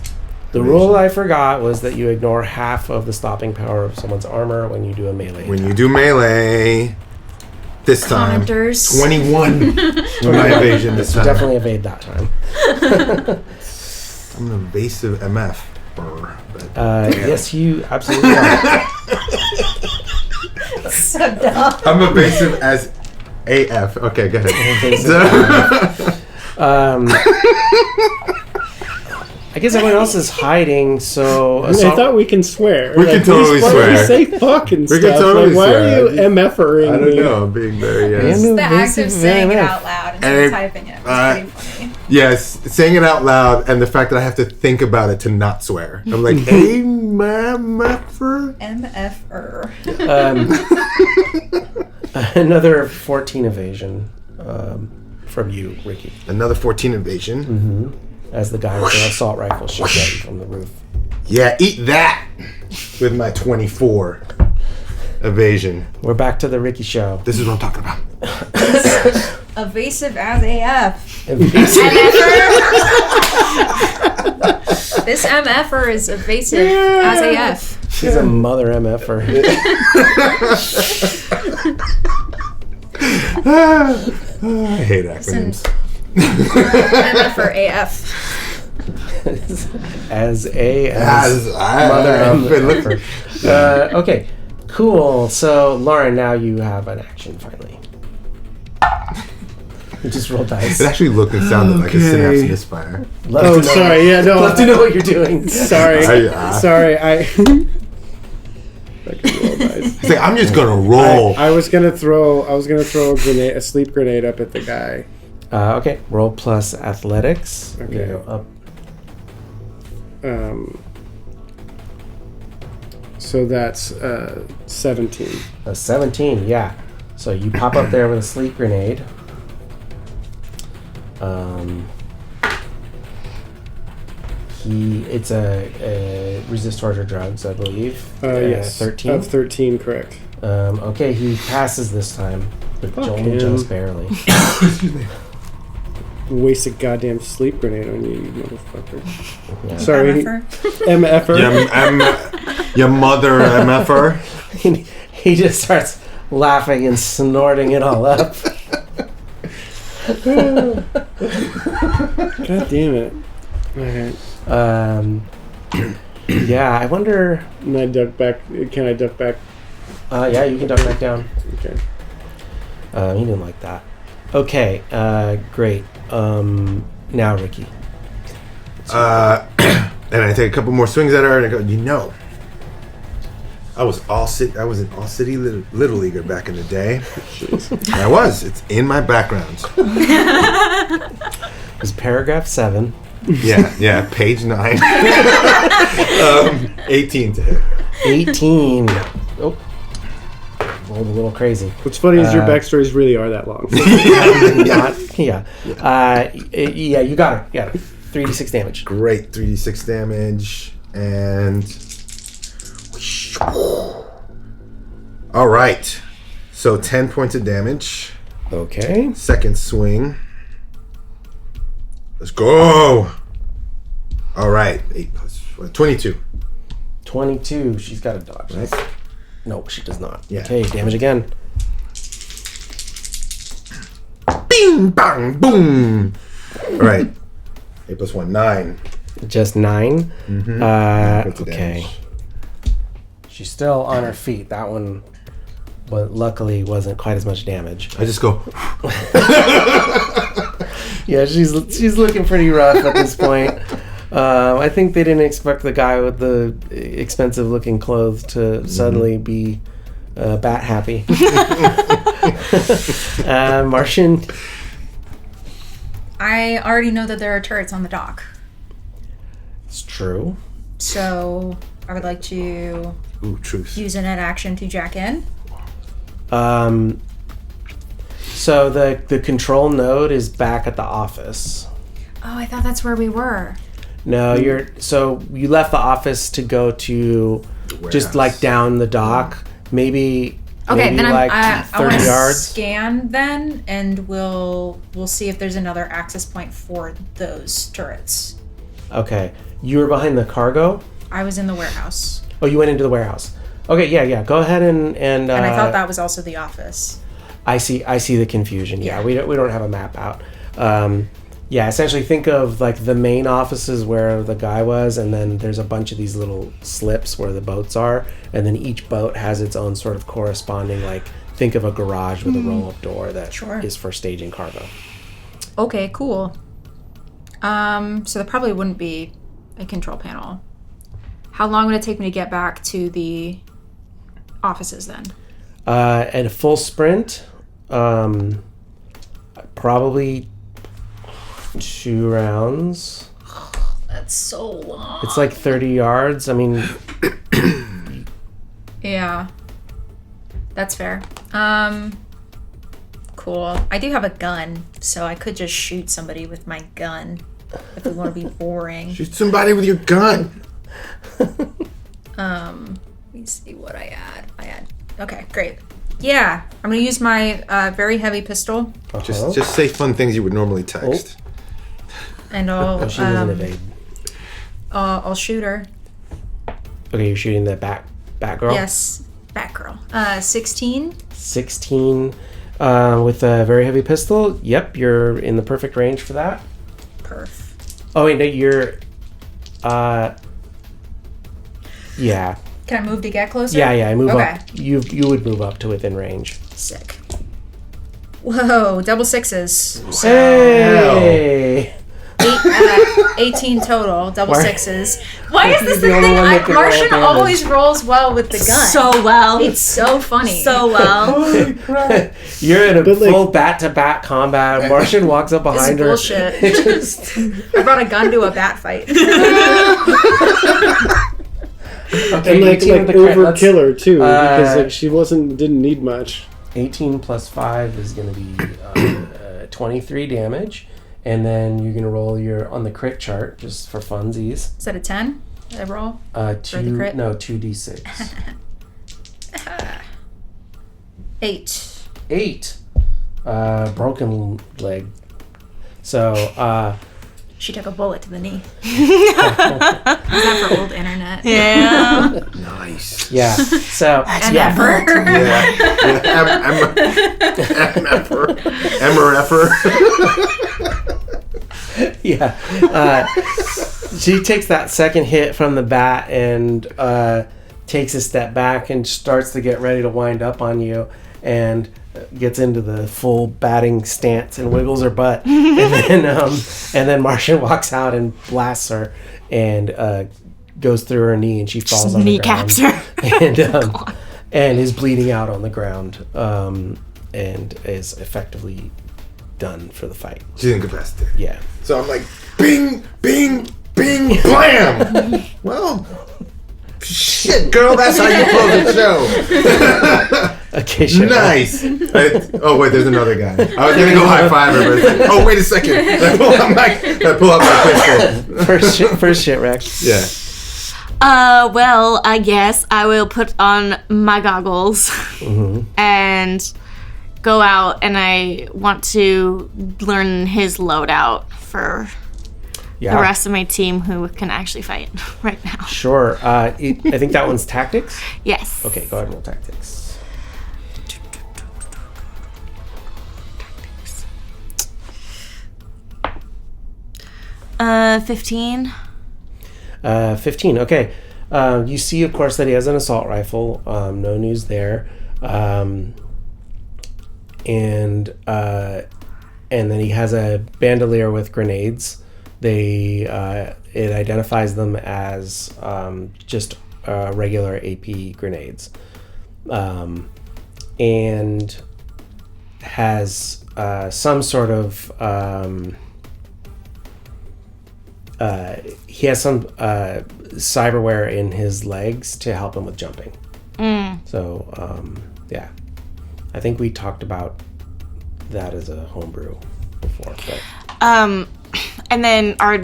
The rule I forgot was that you ignore half of the stopping power of someone's armor when you do a melee When attack. you do melee, this time, Commenters. 21 for my evasion this time. Definitely evade that time. I'm an evasive MF. But Yes, you absolutely are. So dumb. I'm evasive as AF. Okay, go ahead. I guess everyone else is hiding, so... I thought we can swear. We can totally swear. We say fuck and We stuff. can totally like, why swear. are you MF-ering I don't me? know. I'm being very. It's the act of saying it out loud instead And of typing it. It's pretty funny. Yes, saying it out loud, and the fact that I have to think about it to not swear. I'm like, hey, MFer. MFR. Another 14 evasion from you, Ricky. Another 14 evasion. As the guy with the assault rifle shoots at you from the roof. Yeah, eat that with my 24 evasion. We're back to the Ricky show. This is what I'm talking about. Evasive as AF. This MFer is evasive as AF. She's a mother MFer. I hate acronyms. MF or AF. as mother MFer. Okay, cool. So, Loren, now you have an action finally. You just roll dice. It actually looked and sounded like a synapse misfire. Sorry. Yeah, no. Love to know what you're doing. Sorry. Sorry. I can roll dice. It's like, I'm just gonna roll. I was gonna throw a sleep grenade up at the guy. Okay, roll plus athletics. Okay. You go up. So that's 17. 17, yeah. So you pop up there with a sleep grenade. It's a resist torture drugs, I believe. Yes. 13. Of 13, correct. Okay, he passes this time, but only just barely. Excuse me. Waste a goddamn sleep grenade on you motherfucker. Yeah. Sorry. MFer. Your mother MFer. He just starts laughing and snorting it all up. God damn it. Alright. Yeah, I wonder. Can I duck back? Yeah, you can duck back down. Okay. He didn't like that. Okay, great. Now Ricky. And I take a couple more swings at her, and I go, I was an all city little leaguer back in the day. I was. It's in my background. It's paragraph 7. Yeah, page 9. 18 to hit. 18. Oh. Rolled a little crazy. What's funny is your backstories really are that long. Yeah, you got it. 3d6 damage. Great, 3d6 damage, and all right. So 10 points of damage. Okay. Second swing. Let's go. All right, 8 plus 22. 22. She's got a dodge. Right. No, she does not. Yeah. Okay, damage again. Bing, bang, boom. All right. 8 plus 1, 9. Just 9. Mm-hmm. Okay. Damage. She's still on her feet. That one, but luckily wasn't quite as much damage. I just go. Yeah, she's looking pretty rough at this point. I think they didn't expect the guy with the expensive looking clothes to suddenly be bat happy. Martian. I already know that there are turrets on the dock. It's true. So I would like to use an action to jack in. So the control node is back at the office. Oh, I thought that's where we were. No, you left the office to go to just like down the dock. Maybe then I 30 want to yards. scan then, and we'll see if there's another access point for those turrets. Okay, you were behind the cargo. I was in the warehouse. Oh, you went into the warehouse. Okay, yeah. Go ahead and I thought that was also the office. I see the confusion. Yeah, we don't have a map out. Yeah, essentially think of like the main offices where the guy was, and then there's a bunch of these little slips where the boats are, and then each boat has its own sort of corresponding, like think of a garage with a roll-up door that is for staging cargo. Okay, cool. So there probably wouldn't be a control panel. How long would it take me to get back to the offices then? At a full sprint, probably 2 rounds. That's so long. It's like 30 yards. I mean, yeah, that's fair. Cool. I do have a gun, so I could just shoot somebody with my gun if we want to be boring. Shoot somebody with your gun. Let me see what I add. Okay, great. Yeah, I'm gonna use my very heavy pistol. Just say fun things you would normally text. And I'll she doesn't evade. I'll shoot her. Okay, you're shooting the bat girl? Yes, Batgirl. 16. 16 with a very heavy pistol. Yep, you're in the perfect range for that. Perf. Oh, wait, no, you're... yeah. Can I move to get closer? Yeah, I move okay. up. You would move up to within range. Sick. Whoa, double sixes. Hey! 18 total, double sixes. Why is this the the only thing? one that can roll Martian damage. always rolls well with the gun. So well. It's so funny. So well. You're in a full bat-to-bat combat. Martian walks up This is behind her. bullshit. Just... I brought a gun to a bat fight. Okay, And 18 with the crit. Let's- overkill her too, because like she didn't need much. 18 plus 5 is going to be 23 damage. And then you're going to roll on the crit chart, just for funsies. Is that a 10? Did I roll? 2d6. 8. 8. Broken leg. So, She took a bullet to the knee. Is that for old internet? Yeah. Nice. yeah. So, And yeah. effort. Yeah. She takes that second hit from the bat and takes a step back and starts to get ready to wind up on you and gets into the full batting stance and wiggles her butt. And then Martian walks out and blasts her and goes through her knee and she falls on the ground. Kneecaps her. And is bleeding out on the ground and is effectively done for the fight. She's incapacitated. Yeah. So I'm like, bing, bing, bing, blam. Well, shit, girl, that's how you close the show. Okay, sure. Nice. Oh wait, there's another guy. I was gonna go high five her, but it's like, oh wait a second. I pull out my pistol. First shit, Rex. Yeah. Well, I guess I will put on my goggles and go out, and I want to learn his loadout for the rest of my team who can actually fight right now. Sure. I think that one's tactics. Yes. Okay, go ahead and roll tactics. 15. 15. Okay. You see, of course, that he has an assault rifle. No news there. And then he has a bandolier with grenades. It identifies them as just regular AP grenades, and has some sort of he has some cyberware in his legs to help him with jumping. So yeah, I think we talked about that as a homebrew before. But. And then are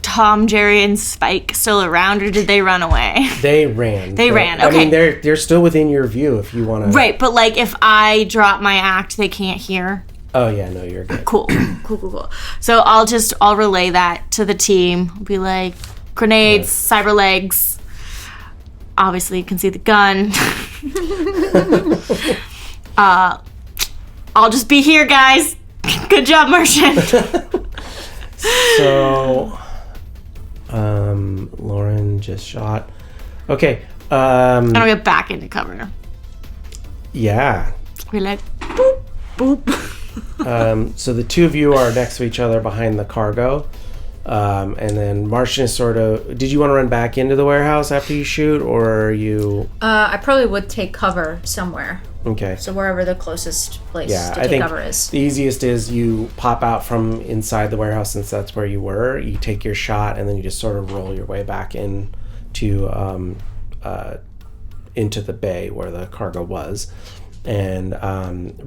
Tom, Jerry, and Spike still around, or did they run away? They ran. They ran. Okay. I mean, they're still within your view if you want to. Right, but like if I drop my act, they can't hear. Oh yeah, no, you're good. Cool. So I'll relay that to the team. Be like, grenades, cyber legs. Obviously, you can see the gun. I'll just be here, guys. Good job, Martian. So, Loren just shot. Okay. And I'll get back into cover. Yeah. We're like, boop, boop. So the two of you are next to each other behind the cargo. And then Martian is sort of... Did you want to run back into the warehouse after you shoot, or are you... I probably would take cover somewhere. Okay. So wherever the closest place to I take think cover is. the easiest is you pop out from inside the warehouse, since that's where you were. You take your shot, and then you just sort of roll your way back in to into the bay where the cargo was. And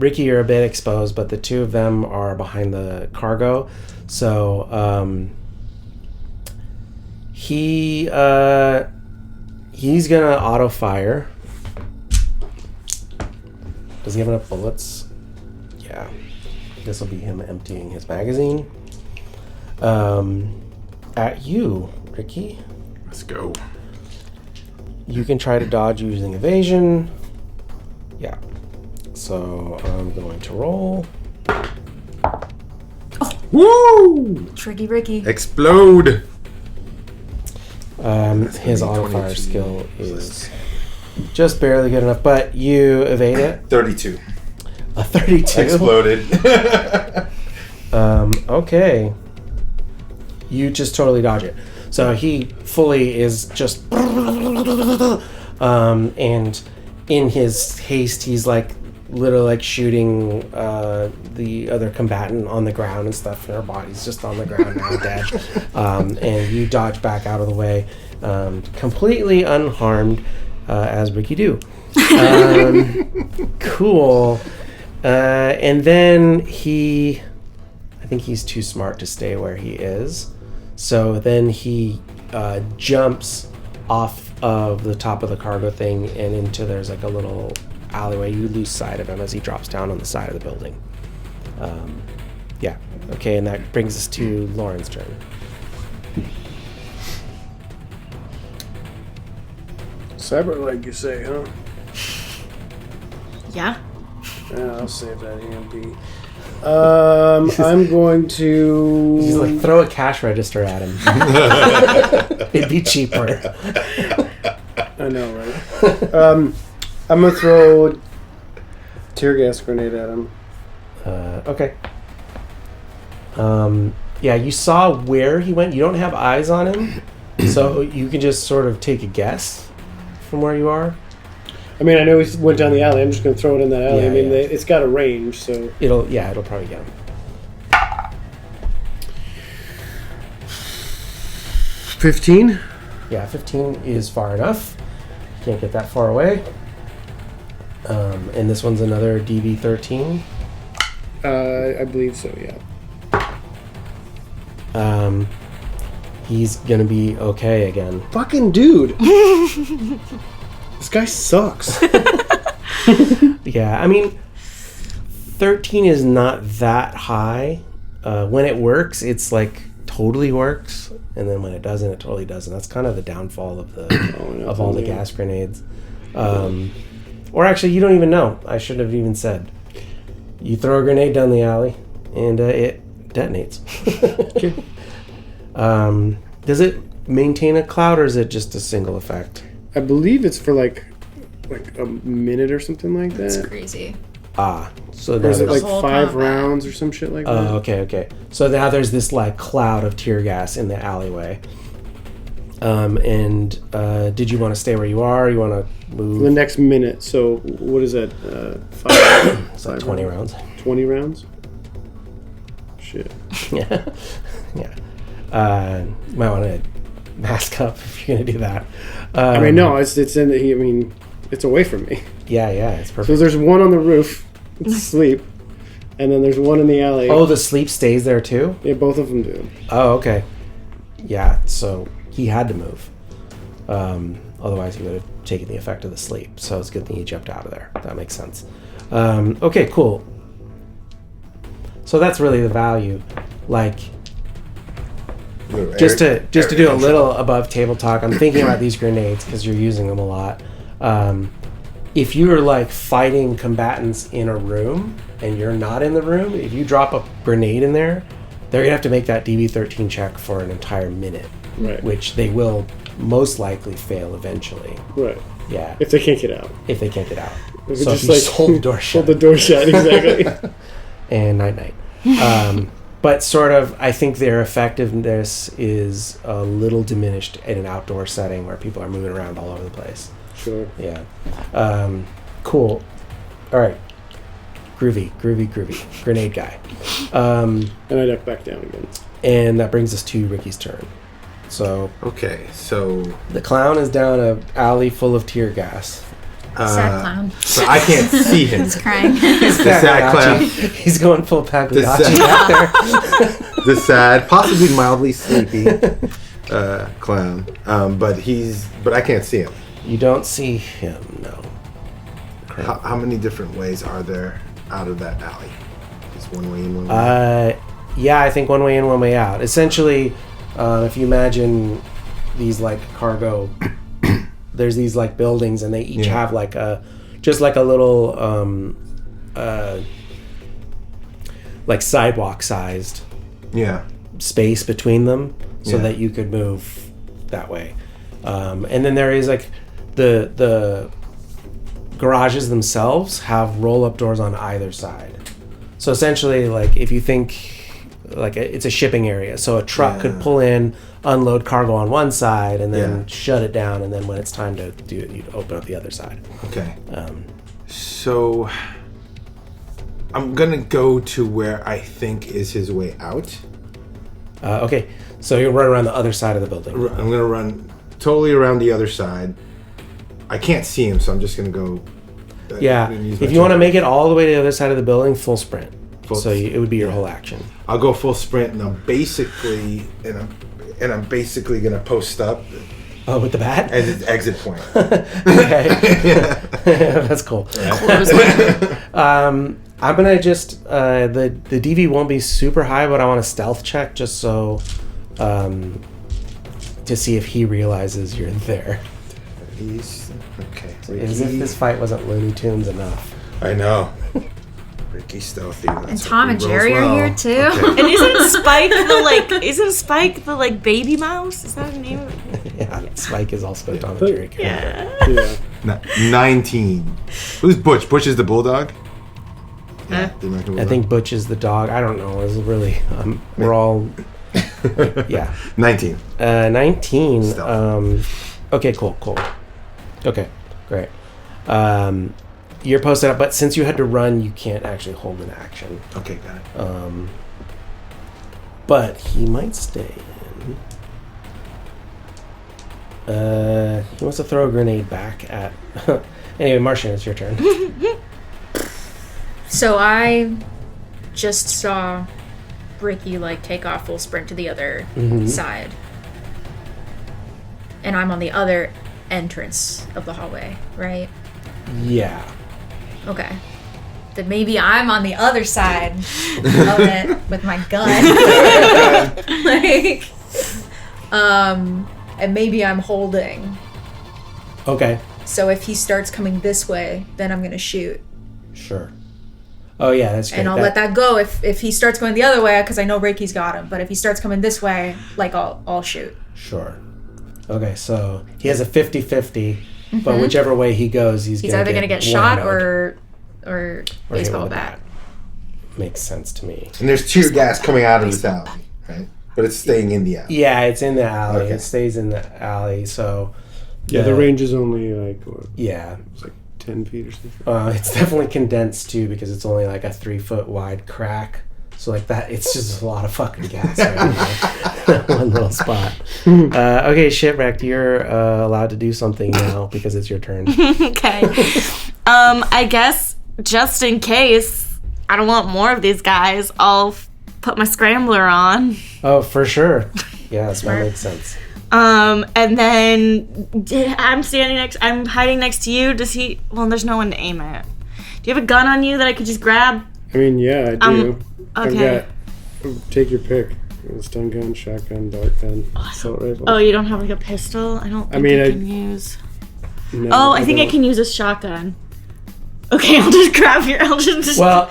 Ricky, you're a bit exposed, but the two of them are behind the cargo. So he's gonna auto fire. Does he have enough bullets? Yeah. This will be him emptying his magazine. At you, Ricky. Let's go. You can try to dodge using evasion. Yeah. So I'm going to roll. Woo! Tricky Ricky. Explode! His auto fire skill is just barely good enough, but you evade it. 32. A 32? Exploded. Okay. You just totally dodge it. So he fully is just... and in his haste, he's like literally like shooting the other combatant on the ground and stuff. Her body's just on the ground now, dead. And you dodge back out of the way, completely unharmed, as Ricky do. Cool. And then I think he's too smart to stay where he is. So then he jumps off of the top of the cargo thing and into, there's like a little alleyway. You lose sight of him as he drops down on the side of the building. Yeah. Okay, and that brings us to Loren's turn. Cyberpunk, you say, huh? Yeah. Yeah, I'll save that EMP. I'm going to... He's like, throw a cash register at him. It'd be cheaper. I know, right? I'm going to throw a tear gas grenade at him. Okay. Yeah, you saw where he went. You don't have eyes on him, so you can just sort of take a guess from where you are. I mean, I know he went down the alley. I'm just going to throw it in that alley. Yeah, I mean, yeah. it's got a range, so... It'll probably get him. 15? Yeah, 15 is far enough. Can't get that far away. And this one's another DV13. I believe so, yeah. He's gonna be okay again. Fucking dude! This guy sucks. Yeah, I mean, 13 is not that high. When it works, it's like totally works, and then when it doesn't, it totally doesn't. That's kind of the downfall of the of all the gas grenades. Or actually, you don't even know. I should have even said. You throw a grenade down the alley, and it detonates. Does it maintain a cloud, or is it just a single effect? I believe it's for like a minute or something like that. That's crazy. So Or is it there's- like whole 5 combat. rounds or some shit like that? Oh, okay. So now there's this like cloud of tear gas in the alleyway. Did you want to stay where you are? You want to move? The next minute. So what is that? 5? It's like 20 rounds. 20 rounds? Shit. Yeah. You might want to mask up if you're gonna do that. I mean, no, it's in the. I mean, it's away from me. Yeah, it's perfect. So there's one on the roof, sleep, and then there's one in the alley. Oh, the sleep stays there too? Yeah, both of them do. Oh, okay. Yeah, so he had to move. Otherwise, he would have taken the effect of the sleep. So it's a good thing he jumped out of there. That makes sense. Okay, cool. So that's really the value. Like, just to do a little above table talk, I'm thinking about these grenades because you're using them a lot. If you're like fighting combatants in a room and you're not in the room, if you drop a grenade in there, they're gonna have to make that DV13 check for an entire minute, Right. which they will most likely fail eventually. Right. Yeah, If they can't get out. if they can't get out. If So just if you like hold the door shut. Hold the door shut, exactly. And night. But sort of, I think their effectiveness is a little diminished in an outdoor setting where people are moving around all over the place. Sure. Yeah. Cool. All right. Groovy. Grenade guy. And I duck back down again. And that brings us to Ricky's turn. So Okay, so the clown is down an alley full of tear gas. Sad clown. so I can't see him. He's crying. The sad clown. He's going full Pagliacci sad- back there. The sad, possibly mildly sleepy clown. But I can't see him. You don't see him, no. How many different ways are there out of that alley? Just one way in, one way out? Yeah, I think one way in, one way out. Essentially, if you imagine these like cargo there's these like buildings, and they each have like a little like sidewalk sized space between them, so that you could move that way. And then there is like the garages themselves have roll up doors on either side. So essentially, like if you think like it's a shipping area, so a truck could pull in, unload cargo on one side, and then shut it down, and then when it's time to do it, you'd open up the other side. Okay. So I'm gonna go to where I think is his way out. Okay, so you'll run around the other side of the building. I'm gonna run totally around the other side. I can't see him, so I'm just gonna go. If you want to make it all the way to the other side of the building, full sprint. It would be your whole action. I'll go full sprint, and I'm basically gonna post up. Oh, with the bat? As its exit point. Okay. That's cool. I'm gonna just the DV won't be super high, but I want a stealth check just so to see if he realizes you're there. He's okay. As if this fight wasn't Looney Tunes enough. I know. Ricky's stealthy. And Tom and Jerry are here too. Okay. And isn't Spike the baby mouse? Is that the name of it? Yeah, Spike is also a Tom and Jerry character. Yeah. 19. Who's Butch? Butch is the bulldog? Yeah, the American bulldog. I think Butch is the dog. I don't know. It's really we're all 19. 19. Okay, cool. Okay, great. You're posted up, but since you had to run, you can't actually hold an action. Okay, got it. But he might stay in. He wants to throw a grenade back at... Anyway, Martian, it's your turn. So I just saw Ricky take off full sprint to the other side. And I'm on the other entrance of the hallway, right? Yeah. Okay. Then maybe I'm on the other side of it with my gun. And maybe I'm holding. Okay. So if he starts coming this way, then I'm gonna shoot. Sure. Oh yeah, that's great. And I'll let that go if he starts going the other way, because I know Ricky's got him. But if he starts coming this way, I'll shoot. Sure. Okay, so he has a 50-50, but whichever way he goes, he's either going to get shot or baseball bat. Makes sense to me. And there's tear gas coming out of this alley, right? But it's staying in the alley. Yeah, it's in the alley. Okay. It stays in the alley, so... Yeah, the range is only it's 10 feet or something. It's definitely condensed, too, because it's only a 3-foot wide crack. So that, it's just a lot of fucking gas right in one little spot. Okay, Shipwrecked, you're allowed to do something now because it's your turn. Okay. I guess just in case I don't want more of these guys, I'll put my scrambler on. Oh, for sure. Yes, that makes sense. And then I'm hiding next to you. There's no one to aim at. Do you have a gun on you that I could just grab? I mean, yeah, I do. Okay. Take your pick. Stun gun, shotgun, dart gun, assault rifle. Oh, you don't have a pistol? I don't think I can use... No, I think I can use a shotgun. Okay, I'll just grab your... Well,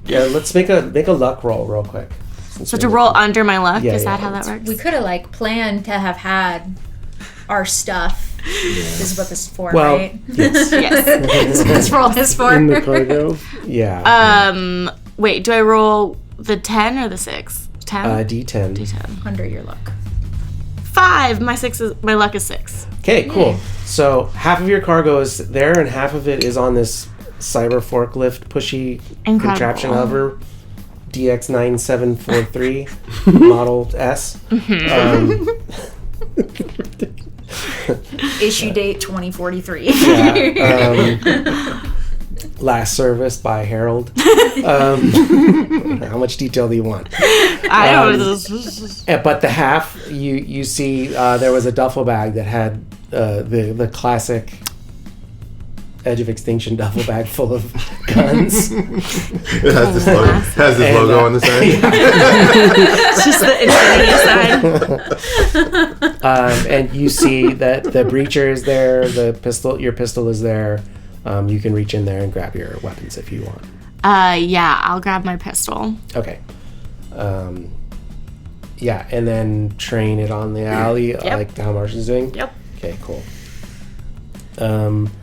yeah, let's make a luck roll real quick. So to roll under my luck? Is that how that works? We could have planned to have had our stuff. Yeah. This is what this is for, right? Yes. Yes. Let's roll this for. In the cargo? Yeah. Wait, do I roll the 10 or the 6? 10? D10. D10. Under your luck. 5. My luck is 6. Okay, cool. So half of your cargo is there and half of it is on this cyber forklift pushy contraption hover DX9743 Model S. Issue date 2043. Last service by Harold. How much detail do you want? I don't know. But the half you see, there was a duffel bag that had the classic Edge of Extinction duffel bag full of guns. It has this logo on the side. It's just the infinity sign. And you see that the breacher is there, your pistol is there. You can reach in there and grab your weapons if you want. Yeah, I'll grab my pistol. Okay. Yeah, and then train it on the alley like how Martian's doing? Yep. Okay, cool.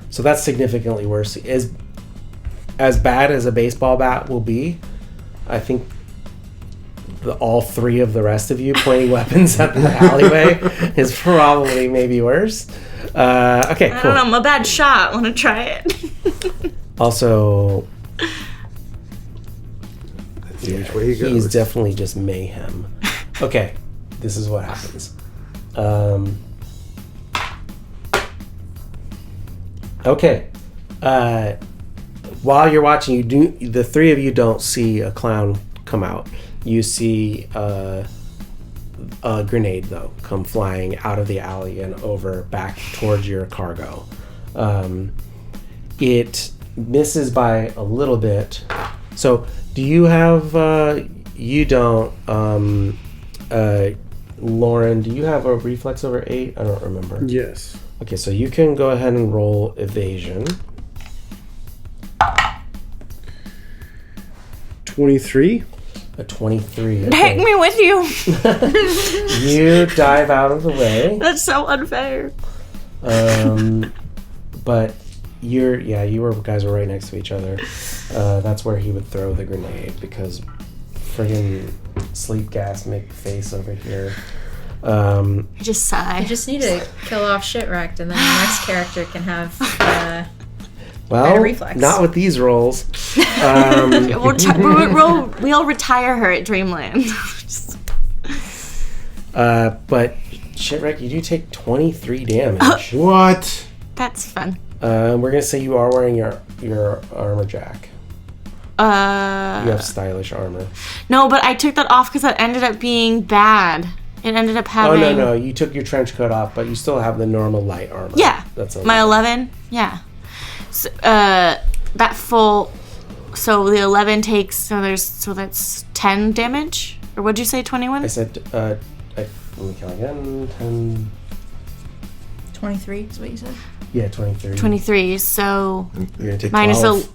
So that's significantly worse. As bad as a baseball bat will be, I think all three of the rest of you pointing weapons at the alleyway is probably maybe worse. Okay, cool. I don't know, I'm a bad shot. Want to try it? Also, Let's see which way he goes. he's definitely just mayhem. Okay, this is what happens. Okay. While you're watching, the three of you don't see a clown come out. You see a grenade, though, come flying out of the alley and over back towards your cargo. It misses by a little bit. So, do you have... you don't... Loren, do you have a reflex over 8? I don't remember. Yes. Okay, so you can go ahead and roll evasion. 23. A 23. Take me with you. You dive out of the way. That's so unfair. But you guys were right next to each other. That's where he would throw the grenade because friggin' sleep gas make face over here. I just sigh. I just need to kill off Shitwrecked, and then the next character can have Well, reflex. not with these rolls. We'll retire her at Dreamland. But Shitwreck, you do take 23 damage. What? That's fun. We're gonna say you are wearing your armor jack. You have stylish armor. No, but I took that off because that ended up being bad. It ended up having... Oh, no. You took your trench coat off, but you still have the normal light armor. Yeah. That's my 11? Yeah. So, that full... So the 11 takes... So that's 10 damage? Or what'd you say, 21? I said... let me count again. 10... 23 is what you said? Yeah, 23. 23, so... You're going to take minus 12.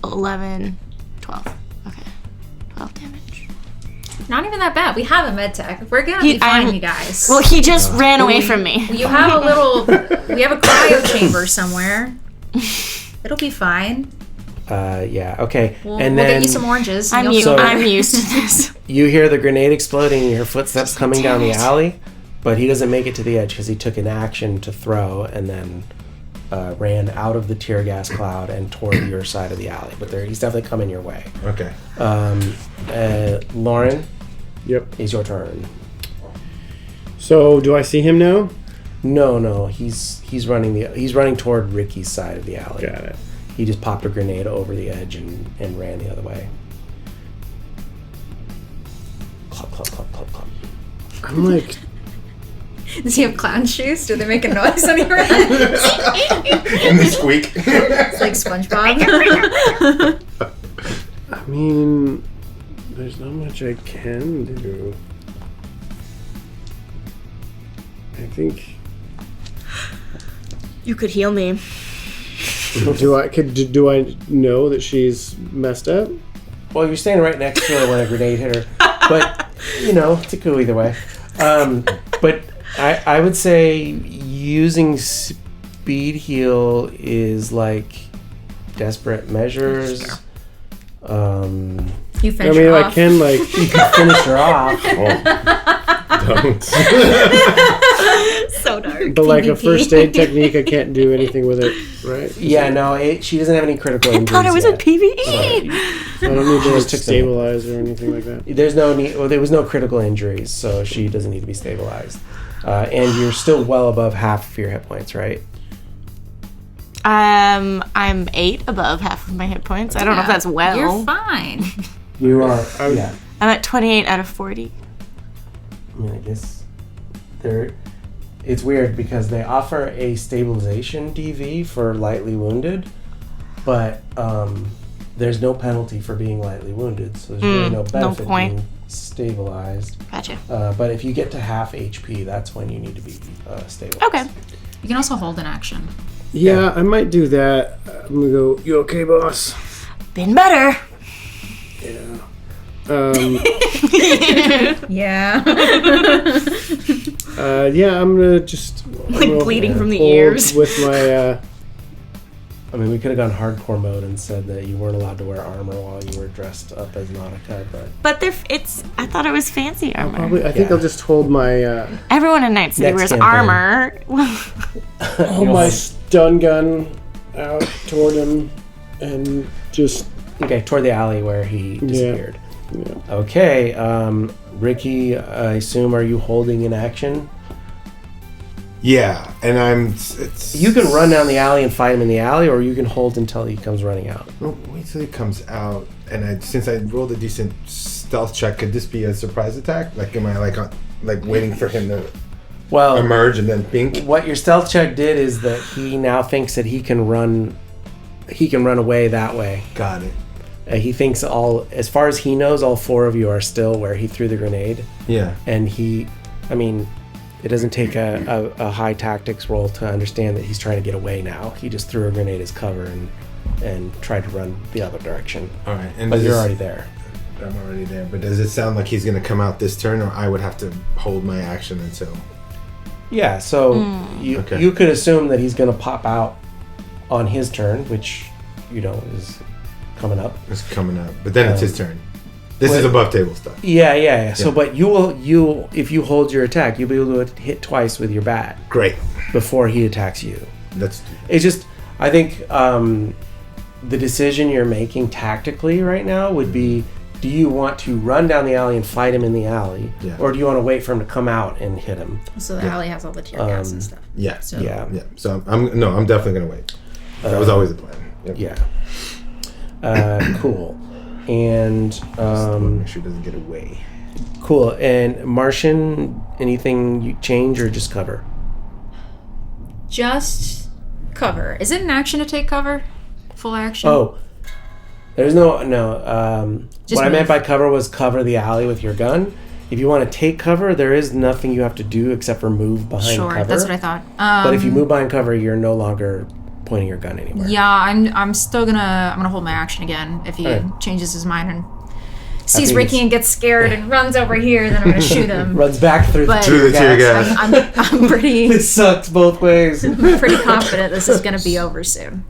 11... 12. Okay. 12 damage. Not even that bad. We have a med tech. We're gonna be fine, you guys. Well, he just ran away from me. You have a little... We have a cryo chamber somewhere. It'll be fine. Yeah, okay. We'll then get you some oranges. I'm used to this. You hear the grenade exploding and your footsteps coming down the alley, but he doesn't make it to the edge because he took an action to throw and then ran out of the tear gas cloud and toward your side of the alley. But he's definitely coming your way. Okay. Loren? Yep. It's your turn. So, do I see him now? No. He's running toward Ricky's side of the alley. Got it. He just popped a grenade over the edge and ran the other way. Clop, clop, clop, clop, clop. I'm like... Does he have clown shoes? Do they make a noise when he runs? And they squeak. It's like SpongeBob. I mean... There's not much I can do. I think... You could heal me. Do I know that she's messed up? Well, you're standing right next to her when a grenade hit her. But, it could go either way. But I would say using speed heal is like desperate measures. You finish her off. I can you can finish her off. Don't. So dark. But like a first aid technique, I can't do anything with it, right? Yeah, no, she doesn't have any critical injuries. I thought it was a yet. PvE. I don't need to just took some- stabilize or anything like that. There's no need. Well, there was no critical injuries, so she doesn't need to be stabilized. And you're still well above half of your hit points, right? I'm 8 above half of my hit points. I don't know if that's well. You're fine. You are. Yeah. I'm at 28 out of 40. I mean, I guess there. it's weird because they offer a stabilization DV for lightly wounded, but there's no penalty for being lightly wounded, so there's really no benefit being stabilized. Gotcha. But if you get to half HP, that's when you need to be stabilized. Okay. You can also hold an action. Yeah, I might do that. I'm gonna go, you okay, boss? Been better. Yeah. Yeah. Yeah, I'm gonna just... Bleeding from the hold ears. With my... I mean, we could have gone hardcore mode and said that you weren't allowed to wear armor while you were dressed up as Nautica, but... But I thought it was fancy armor. I think I'll just hold my... Everyone in Night City wears armor. hold my stun gun out toward him and just... Okay, toward the alley where he disappeared. Yeah. Okay, Ricky, I assume, are you holding in action? Yeah, and You can run down the alley and fight him in the alley, or you can hold until he comes running out. Oh, wait till he comes out. And since I rolled a decent stealth check, could this be a surprise attack? Like, am I like waiting for him to emerge and then pink? What your stealth check did is that he now thinks that he can run away that way. Got it. He thinks as far as he knows, all four of you are still where he threw the grenade. Yeah. And it doesn't take a high tactics roll to understand that he's trying to get away now. He just threw a grenade as cover and tried to run the other direction. All right. But you're already there. I'm already there. But does it sound like he's going to come out this turn, or I would have to hold my action until... Yeah, so you could assume that he's going to pop out on his turn, which, is coming up. It's coming up. But then it's his turn. This is above table stuff. Yeah. So, but you if you hold your attack, you'll be able to hit twice with your bat. Great. Before he attacks you. It's just, I think the decision you're making tactically right now would be, do you want to run down the alley and fight him in the alley? Yeah. Or do you want to wait for him to come out and hit him? So the alley has all the tear gas and stuff. Yeah. So. Yeah. So I'm definitely going to wait. That was always the plan. Yep. Yeah. Cool. And make sure it doesn't get away. Cool. And Martian, anything you change or just cover? Just cover. Is it an action to take cover? Full action? Oh, there's no. What I meant by cover was cover the alley with your gun. If you want to take cover, there is nothing you have to do except for move behind cover. Sure, that's what I thought. But if you move behind cover, you're no longer pointing your gun anywhere. Yeah, I'm still gonna hold my action again if he changes his mind and sees Ricky and gets scared and runs over here. Then I'm gonna shoot him. Runs back through the tear gas. I'm pretty. It sucks both ways. I'm pretty confident this is gonna be over soon.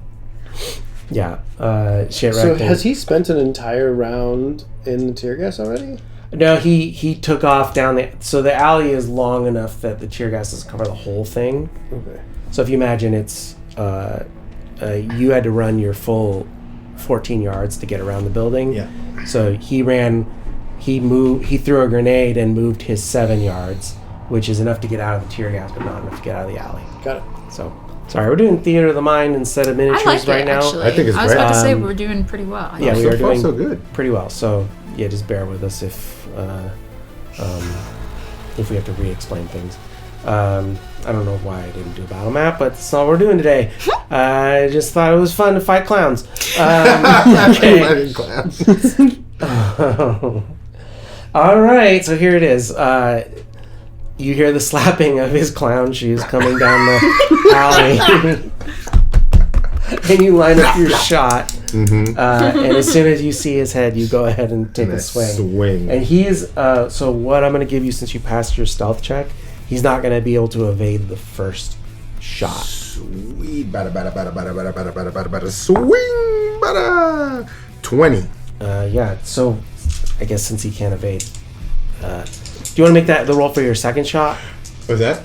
Yeah. So has he spent an entire round in the tear gas already? No, he took off down so the alley is long enough that the tear gas doesn't cover the whole thing. Okay. So if you imagine it's you had to run your full 14 yards to get around the building. Yeah. So he threw a grenade and moved his 7 yards, which is enough to get out of the tear gas, but not enough to get out of the alley. Got it. So, sorry, we're doing theater of the mind instead of miniatures right now. Actually. I think it's I was great. about to say we're doing pretty well. Yeah, we are doing so good. pretty well. So, yeah, just bear with us if we have to re-explain things. I don't know why I didn't do a battle map, but that's all we're doing today. I just thought it was fun to fight clowns. Okay. All right, so here it is. You hear the slapping of his clown shoes coming down the alley. And you line up your shot. Mm-hmm. And as soon as you see his head, you go ahead and take a swing. And he's... so what I'm going to give you, since you passed your stealth check, he's not going to be able to evade the first shot. Sweet. Swing. 20. Yeah, so I guess since he can't evade... do you want to make that the roll for your second shot? Was that?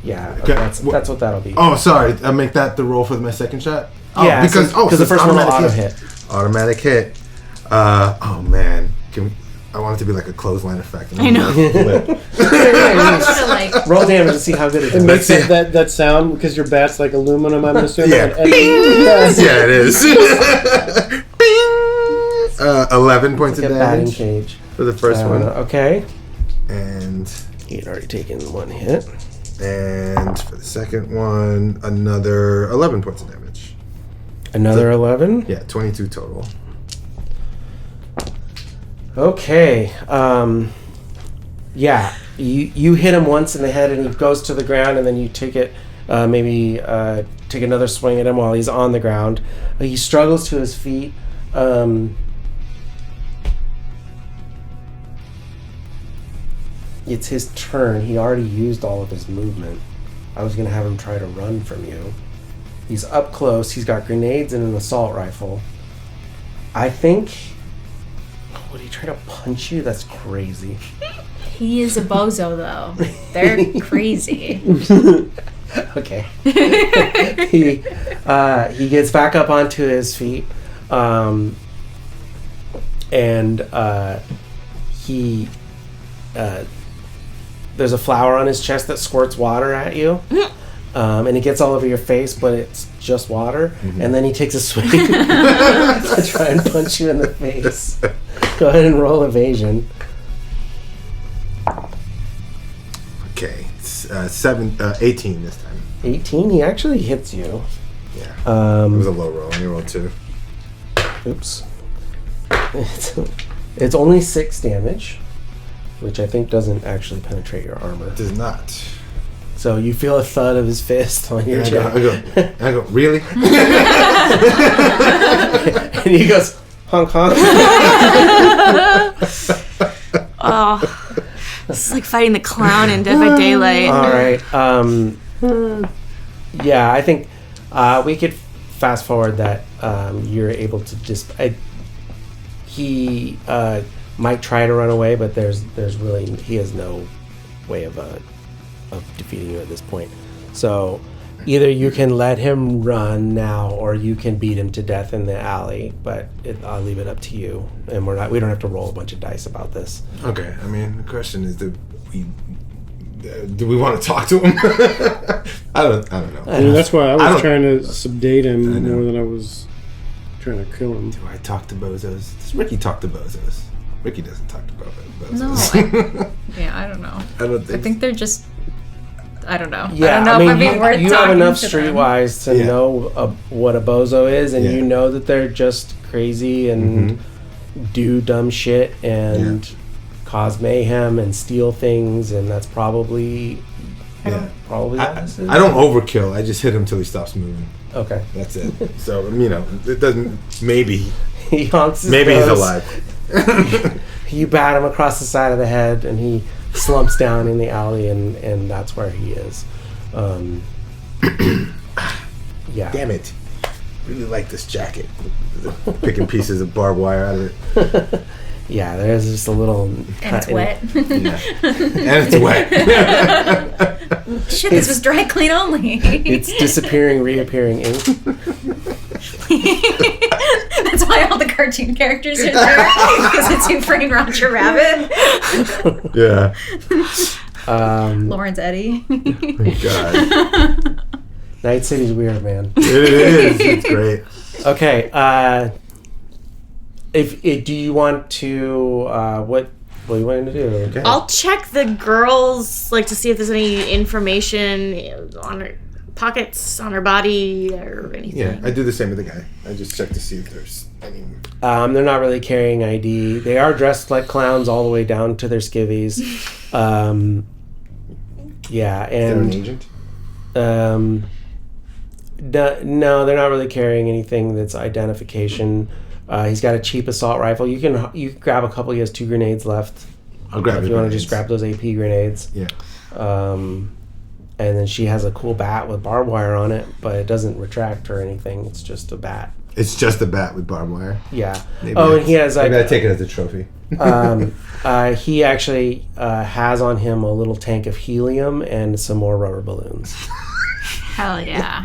Yeah, Okay. that's what that'll be. Oh, sorry. I make that the roll for my second shot? Oh, yeah, because the first one will auto hit. Automatic hit. Oh, man. I want it to be like a clothesline effect. I know. Roll damage to see how good it It is. makes that sound because your bat's like aluminum, I'm assuming. Yeah. Yeah, it is. 11 points of batting damage cage for the first one. Okay. And he had already taken one hit. And for the second one, another 11 points of damage. Another 11? Yeah, 22 total. Okay. Yeah, you hit him once in the head and he goes to the ground, and then you take it, take another swing at him while he's on the ground. He struggles to his feet. It's his turn. He already used all of his movement. I was going to have him try to run from you. He's up close. He's got grenades and an assault rifle. I think... Would he try to punch you? That's crazy. He is a bozo, though. They're crazy. Okay. He gets back up onto his feet, and he there's a flower on his chest that squirts water at you, and it gets all over your face, but it's just water. Mm-hmm. And then he takes a swing to try and punch you in the face. Go ahead and roll evasion. Okay, 18 this time. 18? He actually hits you. Yeah. It was a low roll. You rolled 2. Oops. It's only 6 damage, which I think doesn't actually penetrate your armor. It does not. So you feel a thud of his fist on your chest. I go, really? And he goes, honk, honk. Oh, this is like fighting the clown in Dead by Daylight. All right. Yeah, I think we could fast forward that you're able to just... he might try to run away, but there's really... He has no way of defeating you at this point. So either you can let him run now, or you can beat him to death in the alley. But I'll leave it up to you, and we don't have to roll a bunch of dice about this. Okay. I mean, the question is, do we want to talk to him? I don't know. I mean, that's why I was trying to sedate him more than I was trying to kill him. Do I talk to bozos? Does Ricky talk to bozos? Ricky doesn't talk to bozos. No, I don't know. I think they're just... I don't know. Yeah, I don't know if I'd be worth you talking have enough to them. streetwise to know what a bozo is, and you know that they're just crazy and do dumb shit and cause mayhem and steal things, and that's probably probably what this is. I don't overkill. I just hit him till he stops moving. Okay, that's it. So it doesn't. Maybe he honks his maybe nose. He's alive. You bat him across the side of the head, and he slumps down in the alley, and that's where he is. Yeah. Damn it! Really like this jacket. Picking pieces of barbed wire out of it. Yeah, there's just a little. And it's wet. And it's wet. Shit, this was dry clean only. It's disappearing, reappearing ink. That's why all the cartoon characters are there, because it's Who Framed Roger Rabbit. Yeah. Loren's Eddie. God. Night City's weird, man. It is. It's great. Okay. Do you want to what are you wanting to do? Okay. I'll check the girls, like, to see if there's any information on her pockets, on her body, or anything. Yeah, I do the same with the guy. I just check to see if there's any. They're not really carrying ID. They are dressed like clowns all the way down to their skivvies. Yeah, and is there an agent? No, they're not really carrying anything that's identification. He's got a cheap assault rifle. You can grab a couple. He has 2 grenades left. I'll grab it. If you want to just grab those AP grenades. Yeah. And then she has a cool bat with barbed wire on it, but it doesn't retract or anything. It's just a bat. It's just a bat with barbed wire. Yeah. And he has like. Maybe I take it as a trophy. He actually has on him a little tank of helium and some more rubber balloons. Hell yeah.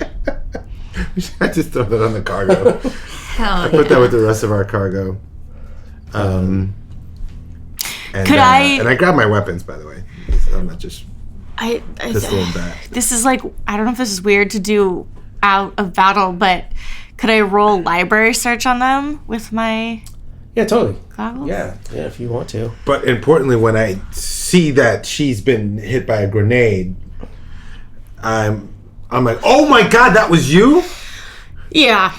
I just throw that on the cargo. Hell I put that with the rest of our cargo. And I grab my weapons, by the way. I'm not just pistol and bat. This is like, I don't know if this is weird to do out of battle, but could I roll library search on them with my totally goggles? Yeah, if you want to. But importantly, when I see that she's been hit by a grenade, I'm like, oh my god, that was you? Yeah,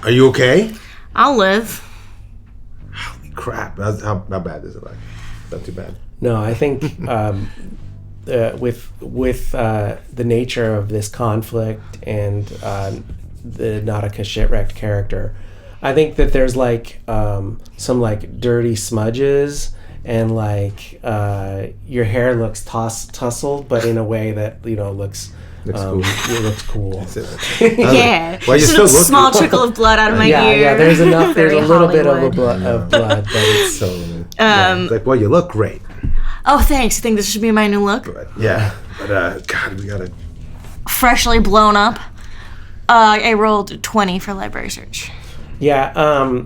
Are you okay? I'll live. Holy crap. How bad is it like? Not too bad. No, I think with the nature of this conflict and the Nautica shit-wrecked character, I think that there's like some like dirty smudges and like your hair looks tousled, but in a way that looks cool. It looks cool. Yeah, Well, you just still a look small good. trickle of blood out of my Yeah, ear. yeah. There's enough. There's a Very little bit of Hollywood. blood, but it's So, it's like, well, you look great. Oh, thanks. You think this should be my new look? But God, we gotta. Freshly blown up. I rolled 20 for library search. yeah.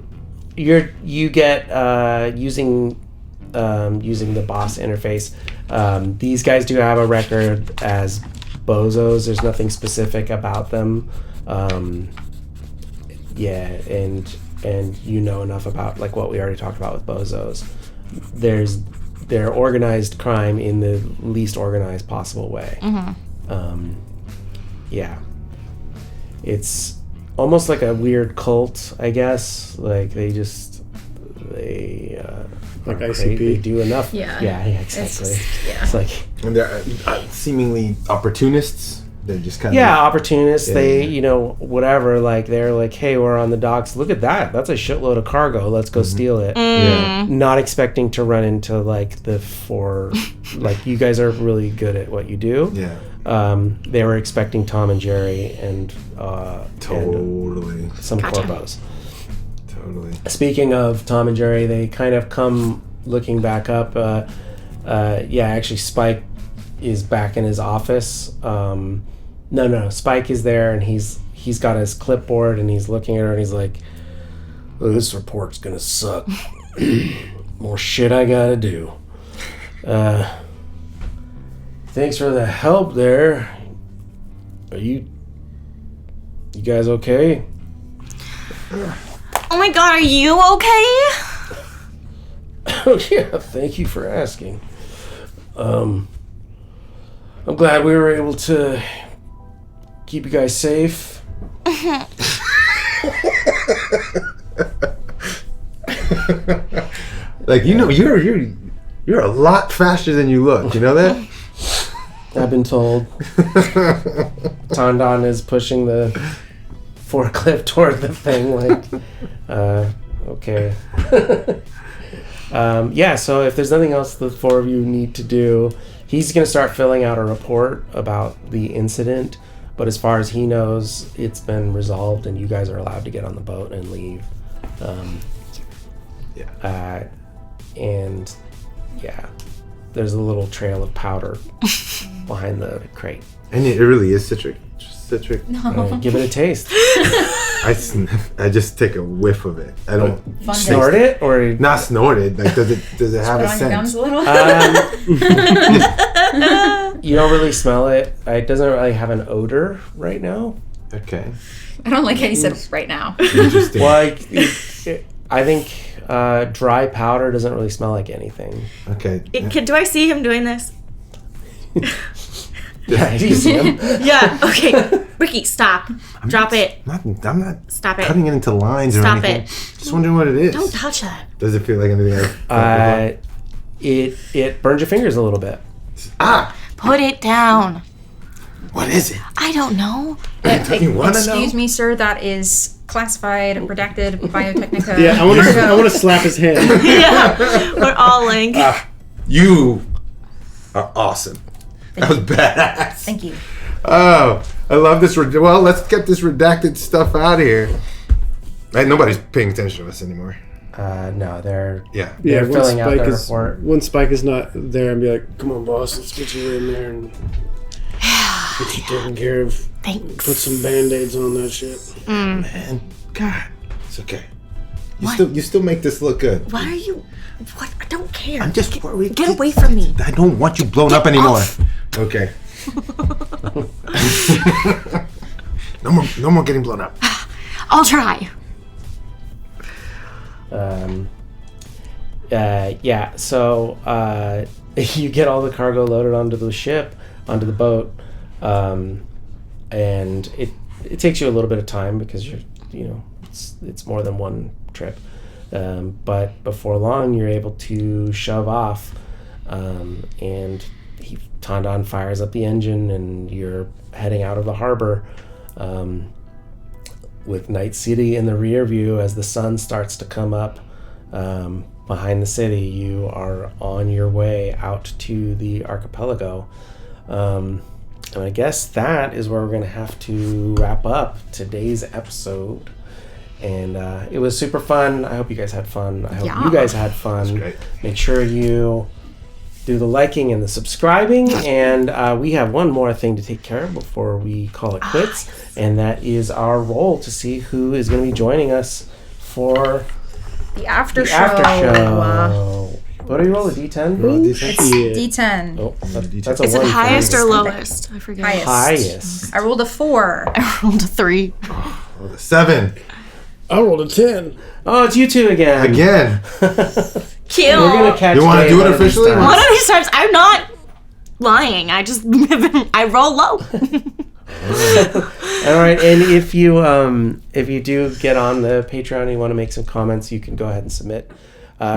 You get using the boss interface. These guys do have a record as bozos. There's nothing specific about them. Yeah, and enough about like what we already talked about with bozos. They're organized crime in the least organized possible way. Yeah, it's almost like a weird cult, I guess. Like they Like are ICP. They do enough. Yeah. Yeah, exactly. It's just, yeah. It's like And they're seemingly opportunists. They're just kind of. yeah, opportunists. Yeah, they yeah. whatever. Like they're like, hey, we're on the docks. Look at that. That's a shitload of cargo. Let's go steal it. Yeah. Not expecting to run into like like you guys are really good at what you do. Yeah. They were expecting Tom and Jerry and Totally. some corpos. Totally. Speaking of Tom and Jerry, they kind of come looking back up. Actually, Spike is back in his office. No, Spike is there, and he's got his clipboard, and he's looking at her, and he's like, oh, "This report's gonna suck. More shit I gotta do. Thanks for the help there. Are you guys okay?" Oh my god, are you okay? Oh yeah, thank you for asking. I'm glad we were able to keep you guys safe. Like you're a lot faster than you look. You know that? I've been told. Tondon is pushing the forklift toward the thing like, okay. So if there's nothing else the four of you need to do, he's going to start filling out a report about the incident, but as far as he knows, it's been resolved and you guys are allowed to get on the boat and leave. There's a little trail of powder behind the crate. And it really is citric. Give it a taste. I just take a whiff of it. I don't Fun Snort it or not snort it. Like does it have Put a on your gums scent? a little. you don't really smell it. It doesn't really have an odor right now. Okay. I don't like how you said right now. Interesting. Well, I think dry powder doesn't really smell like anything. Okay. Do I see him doing this? Yeah, you see him. Yeah, okay. Ricky, stop. Drop it. I'm not Stop it. cutting it into lines or Stop anything. it. Just wondering what it is. Don't touch that. Does it feel like anything else? It burns your fingers a little bit. Put it down. What is it? I don't know. You want to know? Excuse me, sir. That is classified, redacted, Biotechnica. Yeah, I want to slap his hand. Yeah, we're all like, You are awesome. That was badass. Thank you. Oh, I love this. Well, let's get this redacted stuff out of here. Nobody's paying attention to us anymore. No, they're Yeah. they're when filling out Spike their is report. when Spike is not there, and be like, "Come on, boss, let's get you in there and get you taken care of. thanks. Put some band-aids on that shit." Man, God, it's okay. You still make this look good. Why are you? What? I don't care. I'm just worried. Get away from me. I don't want you blown up anymore. off. Okay. No more getting blown up. I'll try. So you get all the cargo loaded onto the ship. onto the boat, and it takes you a little bit of time because it's more than one trip, but before long you're able to shove off, and Tondon fires up the engine and you're heading out of the harbor, with Night City in the rear view. As the sun starts to come up behind the city, you are on your way out to the archipelago. And I guess that is where we're going to have to wrap up today's episode. And it was super fun. I hope you guys had fun. I hope you guys had fun. Make sure you do the liking and the subscribing. And we have one more thing to take care of before we call it quits. And that is our roll to see who is going to be joining us for the after show. What do you roll? A D10? It's D10. Oh, that's Is a it 1. highest or lowest? I forget. Highest. I rolled a 4. I rolled a 3. 7. I rolled a 10. Oh, it's you two again. Cute. We're gonna catch. You want to do it officially? One of these times, I'm not lying. I just I roll low. All right, and if you do get on the Patreon and you want to make some comments, you can go ahead and submit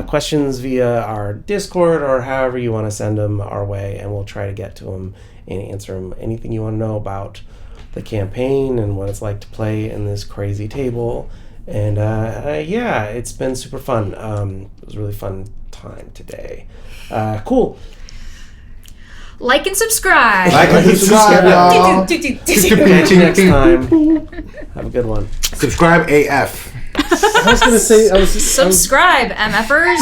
questions via our Discord or however you want to send them our way, and we'll try to get to them and answer them. Anything you want to know about the campaign and what it's like to play in this crazy table. And yeah, it's been super fun. It was a really fun time today. Cool. Like and subscribe. Y'all. Catch you next time. Have a good one. Subscribe AF. I was going to say... Subscribe, MFers.